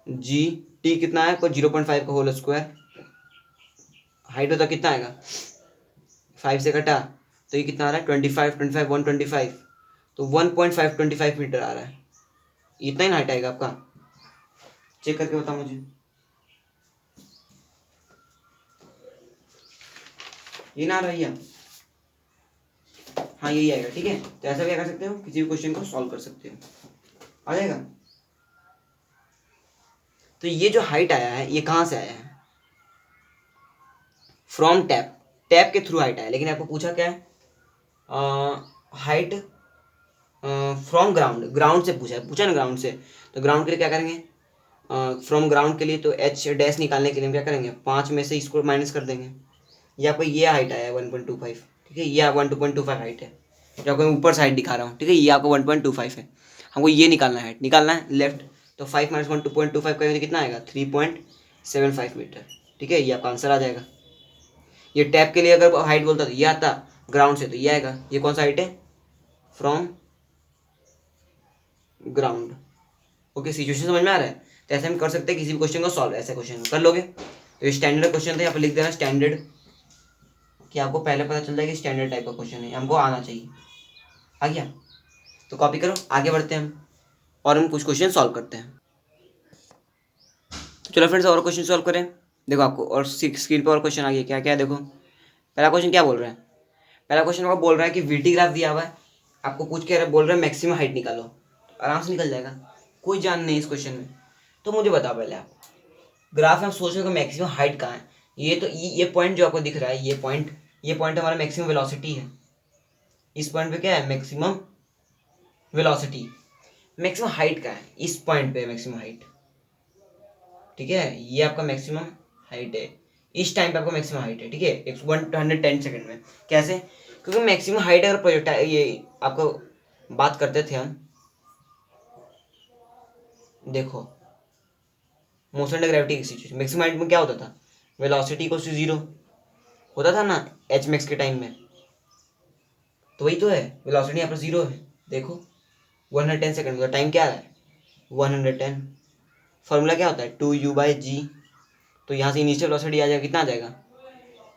G T कितना है, 0.5 का होल स्क्वायर। हाइट होता कितना आएगा, 5 से कटा तो ये कितना आ रहा है 125, तो 1.525 मीटर आ रहा है। इतना ही हाइट आएगा आपका, चेक करके बताओ मुझे। ये ना आ रहा है, हाँ यही आएगा, ठीक है। तो ऐसा क्या कर सकते हो, किसी भी क्वेश्चन को सॉल्व कर सकते हो, आ जाएगा। तो ये जो हाइट आया है ये कहाँ से आया है, फ्रॉम टैप के थ्रू हाइट आया, लेकिन आपको पूछा क्या है हाइट फ्रॉम ग्राउंड से पूछा ना ग्राउंड से। तो ग्राउंड के लिए क्या करेंगे, फ्रॉम ग्राउंड के लिए तो एच डैश निकालने के लिए हम क्या करेंगे, 5 में से इसको माइनस कर देंगे। ये आपको ये हाइट आया है 1.25, ठीक है, ये 1.25 हाइट है, जो आपको मैं ऊपर साइड दिखा रहा हूँ, ठीक है। ये आपको 1.25 है, हमको ये निकालना है, लेफ्ट। तो 5 - 1 2.25 करेंगे तो कितना आएगा 3.75 मीटर, ठीक है। ये आपका आंसर आ जाएगा। ये टैप के लिए अगर हाइट बोलता तो ये आता, ग्राउंड से तो ये आएगा। ये कौन सा हाइट है, फ्रॉम ग्राउंड। ओके, सिचुएशन समझ में आ रहा है। तो ऐसे हम कर सकते हैं किसी भी क्वेश्चन को सॉल्व, ऐसे क्वेश्चन कर लोगे। तो ये स्टैंडर्ड क्वेश्चन था, यहाँ पर लिख देना स्टैंडर्ड, कि आपको पहले पता चल जाए कि स्टैंडर्ड टाइप का क्वेश्चन है, हमको आना चाहिए। आ गया, तो कॉपी करो, आगे बढ़ते हैं हम और हम कुछ क्वेश्चन सॉल्व करते हैं। तो चलो फ्रेंड्स, और क्वेश्चन सॉल्व करें। देखो आपको और स्क्रीन पर और क्वेश्चन आ गया, क्या क्या है देखो। पहला क्वेश्चन क्या बोल रहा है, पहला क्वेश्चन आपको बोल रहा है कि वीटी ग्राफ दिया हुआ है, आपको पूछ के बोल रहा है मैक्सिमम हाइट निकालो, तो आराम से निकल जाएगा, कोई जान नहीं इस क्वेश्चन में। तो मुझे बताओ पहले आप, ग्राफ में आप सोच रहे हो कि मैक्सिमम हाइट कहाँ है। ये तो ये पॉइंट जो आपको दिख रहा है, ये पॉइंट हमारा मैक्सिमम वेलोसिटी है। इस पॉइंट पे क्या है, मैक्सिमम वेलोसिटी। मैक्सिमम हाइट का है, इस पॉइंट पे मैक्सिमम हाइट, ठीक है। ये आपका मैक्सिमम हाइट है, इस टाइम पे आपका मैक्सिमम हाइट है, ठीक है, 110 सेकंड में। कैसे, क्योंकि मैक्सिमम हाइट अगर प्रोजेक्टाइल, ये आपको बात करते थे हम, देखो मोशन अंडर ग्रेविटी की सिचुएशन, मैक्सिमम हाइट में क्या होता था, वेलोसिटी को 0 होता था ना एच मैक्स के टाइम में। तो वही तो है, वेलोसिटी यहाँ पर 0 है। देखो 110 सेकेंड, मतलब टाइम क्या आ रहा है 110। फॉर्मूला क्या होता है 2u/g। तो यहाँ से इनिशियल वेलोसिटी आ जाएगा, कितना आ जाएगा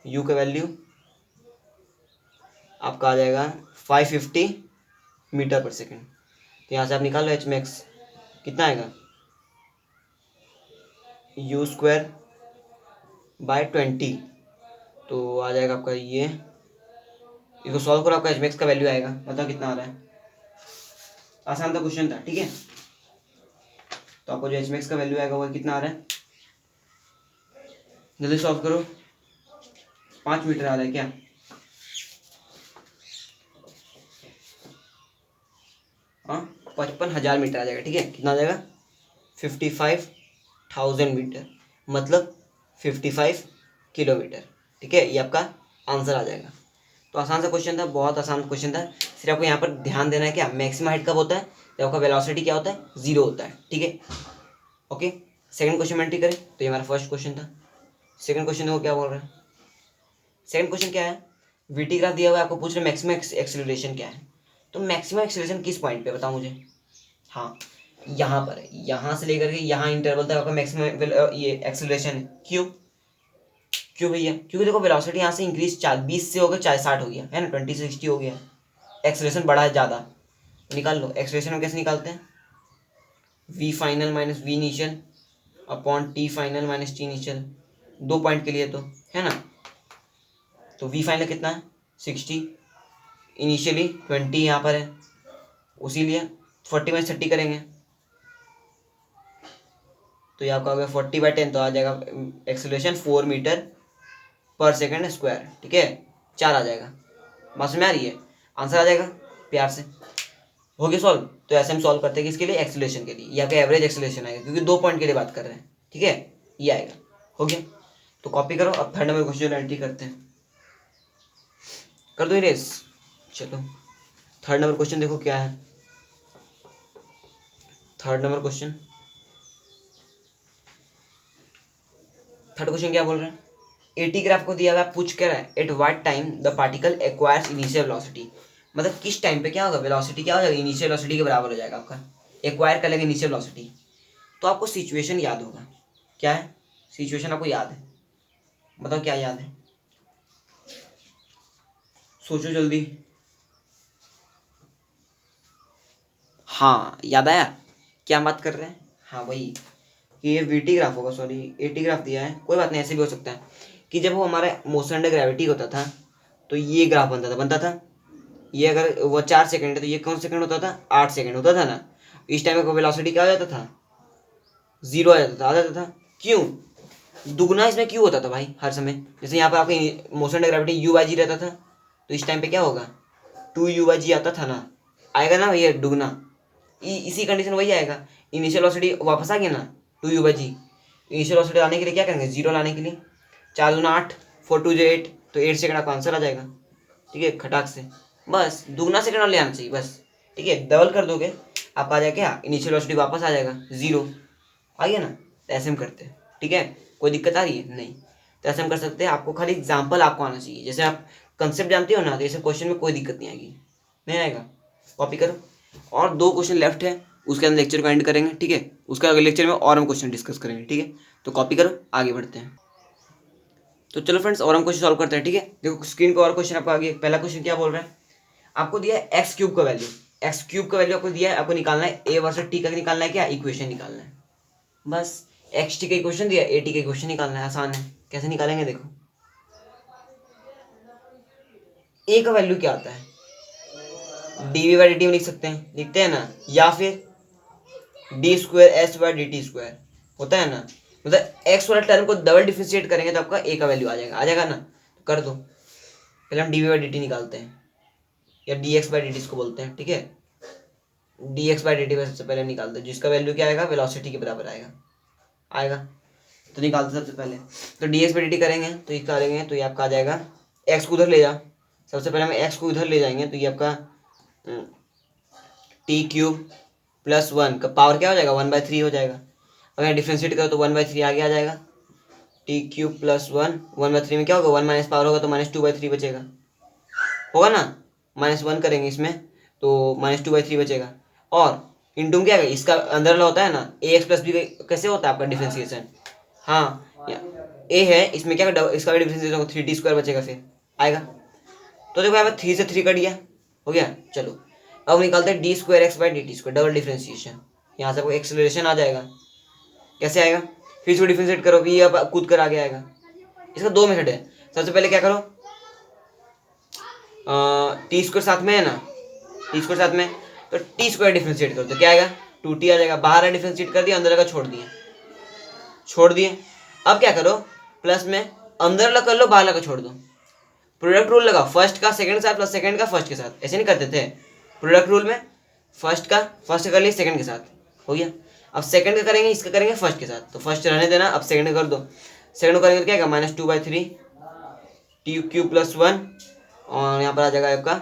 u का वैल्यू आपका आ जाएगा 550 मीटर पर सेकेंड। तो यहाँ से आप निकाल लो एच मैक्स कितना आएगा u²/20। तो आ जाएगा आपका ये, इसको सॉल्व करो, आपका एच मैक्स का वैल्यू आएगा, बताओ कितना आ रहा है। आसान था क्वेश्चन था, ठीक है। तो आपको जो एच मैक्स का वैल्यू आएगा वो कितना आ रहा है, जल्दी सॉल्व करो। 5 मीटर आ रहा है क्या, हाँ 55,000 मीटर आ जाएगा, ठीक है। कितना आ जाएगा 55,000 मीटर, मतलब 55 किलोमीटर, ठीक है। ये आपका आंसर आ जाएगा। तो आसान सा क्वेश्चन था, बहुत आसान क्वेश्चन था। सिर्फ आपको यहाँ पर ध्यान देना है क्या, मैक्सिमम हाइट कब होता है जब आपका वेलोसिटी क्या होता है 0 होता है, ठीक है। ओके, सेकंड क्वेश्चन में एंट्री करें। तो ये हमारा फर्स्ट क्वेश्चन था। सेकंड क्वेश्चन देखो क्या बोल रहा है। सेकंड क्वेश्चन क्या है, वीटी ग्राफ दिया हुआ है, आपको पूछ रहे मैक्सिमम एक्सेलरेशन क्या है। तो मैक्सिमम एक्सेलरेशन किस पॉइंट पे बताओ मुझे, हाँ यहाँ पर है, यहाँ से लेकर के यहाँ इंटरवल तक आपका मैक्सिमम ये एक्सेलरेशन है। क्यों क्यों भैया, क्योंकि देखो वेलोसिटी यहाँ से इंक्रीज 20 से हो गया 60 हो गया है ना, 20 से 60 हो गया, एक्सेलरेशन बढ़ा है ज़्यादा। निकाल लो एक्सेलरेशन हम कैसे निकालते हैं, v final minus v initial upon t final minus t initial, 2 point के लिए तो है ना। तो v फाइनल कितना है 60, इनिशियली 20 यहाँ पर है, उसी लिए 40 माइनस 30 करेंगे तो ये आपका हो गया 40/10। तो आ जाएगा एक्सेलरेशन 4 मीटर पर सेकेंड स्क्वायर, ठीक है, 4 आ जाएगा। बात समझ में आ रही है, आंसर आ जाएगा प्यार से। हो गया सॉल्व। तो ऐसे हम सॉल्व करते हैं किसके लिए, एक्सेलरेशन के लिए, या आपका एवरेज एक्सेलरेशन आएगा, क्योंकि 2 पॉइंट के लिए बात कर रहे हैं, ठीक है, ये आएगा। हो गया, तो कॉपी करो। अब थर्ड नंबर क्वेश्चन एंट्री करते हैं, कर दो इरेज। चलो थर्ड नंबर क्वेश्चन देखो क्या है। Third number question, third question क्या बोल रहे हैं, एटी ग्राफ को दिया हुआ है, पूछ कर है at what time the particle acquires initial velocity. मतलब किस टाइम पे क्या होगा, वेलोसिटी क्या हो जाएगा, इनिशियल वेलोसिटी के बराबर हो जाएगा आपका, एक्वायर कर लेगा इनिशियल वेलोसिटी। तो आपको सिचुएशन याद होगा, क्या है सिचुएशन आपको याद है, बताओ क्या याद है, सोचो जल्दी। हाँ याद आया, क्या बात कर रहे हैं, हाँ वही कि ये वीटी ग्राफ होगा, सॉरी एटी ग्राफ दिया है, कोई बात नहीं, ऐसे भी हो सकता है कि जब वो हमारा मोशन अंडर ग्रेविटी होता था तो ये ग्राफ बनता था। ये अगर वो 4 सेकंड है तो ये कौन सेकंड होता था, 8 सेकंड होता था ना। इस टाइम का वेलोसिटी क्या हो जाता था, 0 आ जाता था। क्यों, दुगना इसमें क्यों होता था भाई हर समय। जैसे यहाँ पर आपके मोशन अंडर ग्रेविटी u/g रहता था, तो इस टाइम पे क्या होगा 2u/g आता था ना, आएगा ना भैया दुगना। इसी कंडीशन वही आएगा, इनिशियल वेलोसिटी वापस आ गया ना 2u/g। इनिशियल वेलोसिटी लाने के लिए क्या करेंगे, 0 लाने के लिए 4 दूना 8, 4 2 8, तो 8 सेकंड आपका आंसर आ जाएगा, ठीक है, खटाक से। बस दुगना सेकंड और ले आना चाहिए बस, ठीक है, डबल कर दोगे आपका आ जाएगा क्या, इनिशियल वेलोसिटी वापस आ जाएगा 0, आ गया ना। तो ऐसे हम करते हैं, ठीक है, कोई दिक्कत आ रही है नहीं। तो ऐसे हम कर सकते हैं, आपको खाली एग्जाम्पल आपको आना चाहिए, जैसे आप कंसेप्ट जानते हो ना, तो ऐसे क्वेश्चन में कोई दिक्कत नहीं आएगी, नहीं आएगा। कॉपी करो, और 2 क्वेश्चन लेफ्ट है, उसके अंदर लेक्चर को एंड करेंगे, ठीक है, उसका अगले लेक्चर में और हम क्वेश्चन डिस्कस करेंगे, ठीक है। तो कॉपी करो, आगे बढ़ते हैं। तो चलो फ्रेंड्स, और हम क्वेश्चन सॉल्व करते हैं, ठीक है। देखो स्क्रीन पे और क्वेश्चन आपको आगे, पहला क्वेश्चन क्या बोल रहा है, आपको दिया है एक्स क्यूब का वैल्यू, एक्स क्यूब का वैल्यू आपको दिया है, आपको निकालना है ए वर्सेस टी का निकालना है, क्या इक्वेशन निकालना है बस। एक्स टी का इक्वेशन दिया, ए टी का इक्वेशन निकालना है, आसान है। कैसे निकालेंगे देखो, ए का वैल्यू क्या आता है, dv/dt में लिख सकते हैं, लिखते हैं ना, या फिर d²s/dt² होता है ना। मतलब एक्स वाला टर्म को डबल डिफरेंशिएट करेंगे तो आपका ए का वैल्यू आ जाएगा ना। तो कर दो, पहले हम dv/dt निकालते हैं, या dx/dt इसको बोलते हैं, ठीक है। dx/dt में सबसे पहले निकालते हैं, जिसका वैल्यू क्या आएगा, वेलोसिटी के बराबर आएगा। तो निकालते सबसे पहले, तो dx/dt करेंगे तो ये करेंगे तो ये आपका आ जाएगा, एक्स को उधर ले जा, सबसे पहले हम एक्स को उधर ले जाएंगे तो ये आपका t³ + 1 का पावर क्या हो जाएगा 1/3 हो जाएगा। अगर डिफ्रेंशिएट करो तो 1/3 आगे आ जाएगा, t³ + 1, 1/3 में क्या होगा 1 माइनस पावर होगा तो -2/3 बचेगा, होगा ना। -1 करेंगे इसमें तो -2/3 बचेगा। और इंटू में क्या है, इसका अंदर वाला होता है ना ax प्लस बी कैसे होता है आपका डिफ्रेंसिएशन। हाँ ए है, इसमें क्या इसका डिफ्रेंसिएशन होगा 3t² बचेगा फिर आएगा। तो देखो यहाँ पर 3 से 3 कट गया, हो गया। चलो अब निकालते हैं d²x/dt², डबल डिफ्रेंसिएशन। यहाँ से आपको एक्सेलरेशन आ जाएगा। कैसे आएगा, फिर इसको डिफ्रेंशिएट करो, ये अब कूद कर आगे आएगा। इसका 2 मेथड है। सबसे पहले क्या करो, t² साथ में है ना, t² साथ में, तो t² डिफ्रेंशिएट करो तो क्या आएगा 2t आ जाएगा। बाहर डिफ्रेंशिएट कर दिया, अंदर का छोड़ दिए। अब क्या करो, प्लस में अंदर वाला कर लो, बाहर वाला छोड़ दो। प्रोडक्ट रूल लगाओ, फर्स्ट का सेकंड के साथ प्लस सेकंड का फर्स्ट के साथ, ऐसे नहीं करते थे प्रोडक्ट रूल में। फर्स्ट का कर लिए सेकंड के साथ, हो गया। अब सेकंड का करेंगे, इसका करेंगे फर्स्ट के साथ, तो फर्स्ट रहने देना, अब सेकंड का कर दो। सेकंड को करेंगे तो क्या आएगा -2/3 t³ + 1, और यहाँ पर आ जाएगा आपका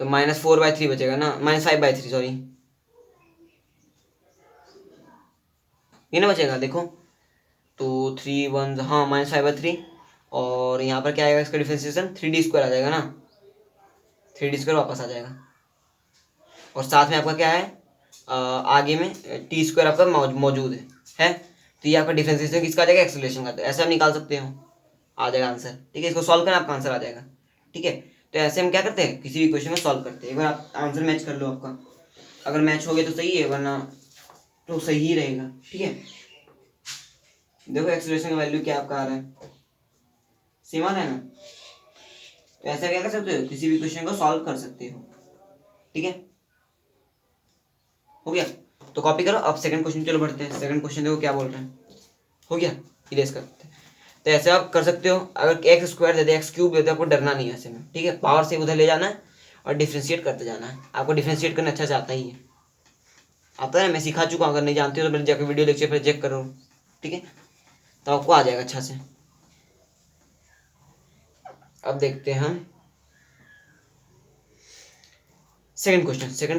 तो -4/3 बचेगा ना, -5/3 सॉरी, ये ना बचेगा देखो। तो 3 1 हाँ -5/3, और यहाँ पर क्या आएगा इसका डिफरेंशिएशन 3d² आ जाएगा ना, 3d² वापस आ जाएगा। और साथ में आपका क्या है आगे में t² आपका मौजूद है। तो ये आपका डिफरेंशिएशन किसका आ जाएगा, एक्सेलरेशन का। तो ऐसे आप निकाल सकते हो, आ जाएगा आंसर। ठीक है, इसको सॉल्व करना, आपका आंसर आ जाएगा। ठीक है, तो ऐसे हम क्या करते हैं, किसी भी क्वेश्चन को सॉल्व करते हैं। एक बार आप आंसर मैच कर लो आपका, अगर मैच हो गया तो सही है, वरना तो सही ही रहेगा। ठीक है, देखो एक्सेलरेशन का वैल्यू क्या आपका आ रहा है, सेम आ रहा है ना। तो ऐसा क्या कर सकते हो, किसी भी क्वेश्चन को सॉल्व कर सकते हो। ठीक है, हो गया। तो कॉपी करो। अब सेकंड क्वेश्चन चलो बढ़ते हैं। सेकंड क्वेश्चन देखो क्या बोल रहे हैं, हो गया, इरेज करते हैं। तो ऐसे आप कर सकते हो, अगर x² दे दे, x³ दे दे, आपको डरना नहीं है ऐसे में। ठीक है, पावर से उधर ले जाना है और डिफ्रेंशिएट करते जाना है। आपको डिफ्रेंशिएट करना अच्छा से आता ही है, आता है, मैं सिखा चुका हूँ। अगर नहीं जानते हो तो मेरे जाकर वीडियो लेक्चर पर चेक करो। ठीक है, तो आपको आ जाएगा अच्छा से। अब देखते हैं हम सेकंड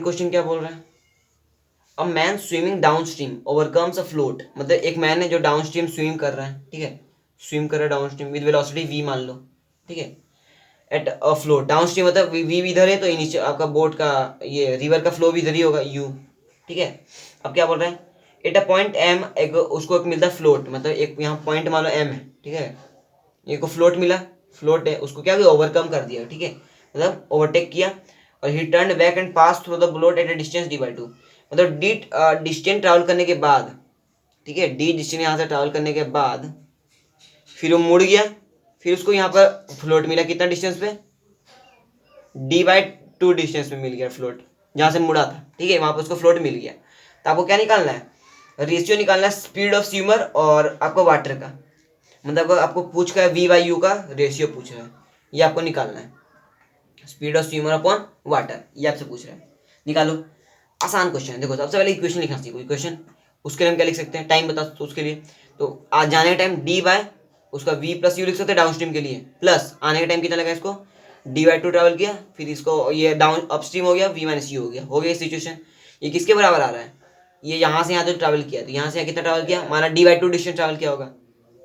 क्वेश्चन क्या बोल रहा है। A man swimming down stream overcomes a float, मतलब एक मैन है जो डाउन स्ट्रीम स्विम कर रहा है। ठीक है, स्विम कर रहा है down stream with velocity v मान लो। ठीक है, at a float, down stream मतलब v इधर है, तो नीचे आपका बोट का ये रिवर का फ्लो भी इधर ही होगा u। ठीक है, अब क्या बोल रहे हैं, एट अ पॉइंट m, एक उसको एक मिलता है फ्लोट, मतलब एक यहाँ पॉइंट मान लो m है। ठीक है, एक को फ्लोट मिला, फ्लोट है, उसको क्या किया, ओवरकम कर दिया। ठीक है, मतलब ओवरटेक किया। और ही turn back and pass through the float at a distance d/2, मतलब डी डिस्टेंस ट्रैवल करने के बाद। ठीक है, डी डिस्टेंस यहाँ से ट्रैवल करने के बाद फिर वो मुड़ गया, फिर उसको यहाँ पर फ्लोट मिला कितना डिस्टेंस पे, d/2 डिस्टेंस पे मिल गया फ्लोट, जहाँ से मुड़ा था। ठीक है, वहाँ पर उसको फ्लोट मिल गया। तो आपको क्या निकालना है, रेशियो निकालना है स्पीड ऑफ स्विमर और आपको वाटर का, मतलब आपको पूछ का v/u का रेशियो पूछ रहा है, ये आपको निकालना है। Speed of swimmer upon water, ये आपसे पूछ रहा है, निकालो। आसान क्वेश्चन है। देखो सबसे पहले इक्वेशन लिखना सीखो, इक्वेशन। उसके लिए हम क्या लिख सकते हैं, टाइम बता तो उसके लिए, तो आज जाने का टाइम d/ उसका v + u लिख सकते हैं डाउन स्ट्रीम के लिए, प्लस आने का टाइम कितना लगा इसको, d/2 ट्रैवल किया, फिर इसको ये डाउन अपस्ट्रीम हो गया, v - u हो गया सिचुएशन। ये किसके बराबर आ रहा है, ये यहाँ से यहाँ जो ट्रैवल किया, तो यहाँ से कितना ट्रैवल किया, हमारा d/2 डिस्टेंस ट्रैवल किया होगा,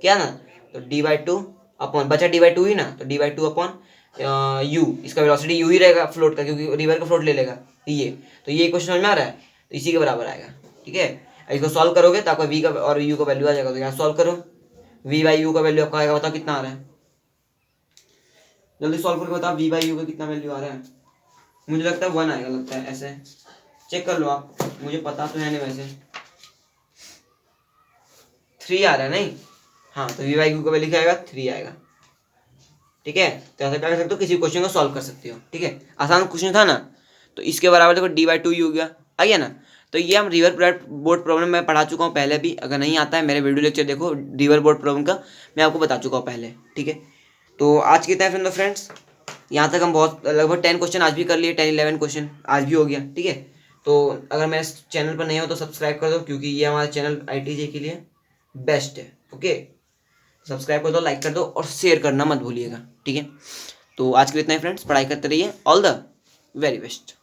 क्या ना, तो d/2 अपॉन बचा d/2 ही ना, तो d/2 अपॉन u, इसका वेलोसिटी u ही रहेगा फ्लोट का, क्योंकि रिवर का फ्लोट ले लेगा ये। तो ये क्वेश्चन समझ में आ रहा है, तो इसी के बराबर आएगा। ठीक है, इसको सॉल्व करोगे तो आपका v का और u का वैल्यू आ जाएगा। तो यहाँ सॉल्व करो, v/u का वैल्यू आपका आएगा, बताओ कितना आ रहा है, जल्दी सॉल्व करके बताओ v/u का कितना वैल्यू आ रहा है। मुझे लगता है 1 आएगा, लगता है, ऐसे चेक कर लो आप, मुझे पता तो है नहीं वैसे। 3 आ रहा है नहीं, हाँ, तो v/u का वैल्यू क्या आएगा, 3 आएगा। ठीक है, तो ऐसा क्या कर सकते हो, किसी क्वेश्चन को सॉल्व कर सकते हो। ठीक है, आसान क्वेश्चन था ना, तो इसके बराबर देखो d/2 हो गया, आ गया ना। तो ये हम रिवर बोर्ड प्रॉब्लम मैं पढ़ा चुका हूँ पहले भी, अगर नहीं आता है मेरे वीडियो लेक्चर देखो रिवर बोर्ड प्रॉब्लम का, मैं आपको बता चुका हूँ पहले। ठीक है, तो आज कितना है फ्रेंड्स, यहाँ तक हम बहुत लगभग 10 क्वेश्चन आज भी कर लिए, 10-11 क्वेश्चन आज भी हो गया। ठीक है, तो अगर मेरे चैनल पर नहीं हो तो सब्सक्राइब कर दो, क्योंकि ये हमारा चैनल ITJ के लिए बेस्ट है। ओके, सब्सक्राइब कर दो, लाइक कर दो और शेयर करना मत भूलिएगा। ठीक है, तो आज के लिए इतना ही फ्रेंड्स, पढ़ाई करते रहिए, ऑल द वेरी बेस्ट।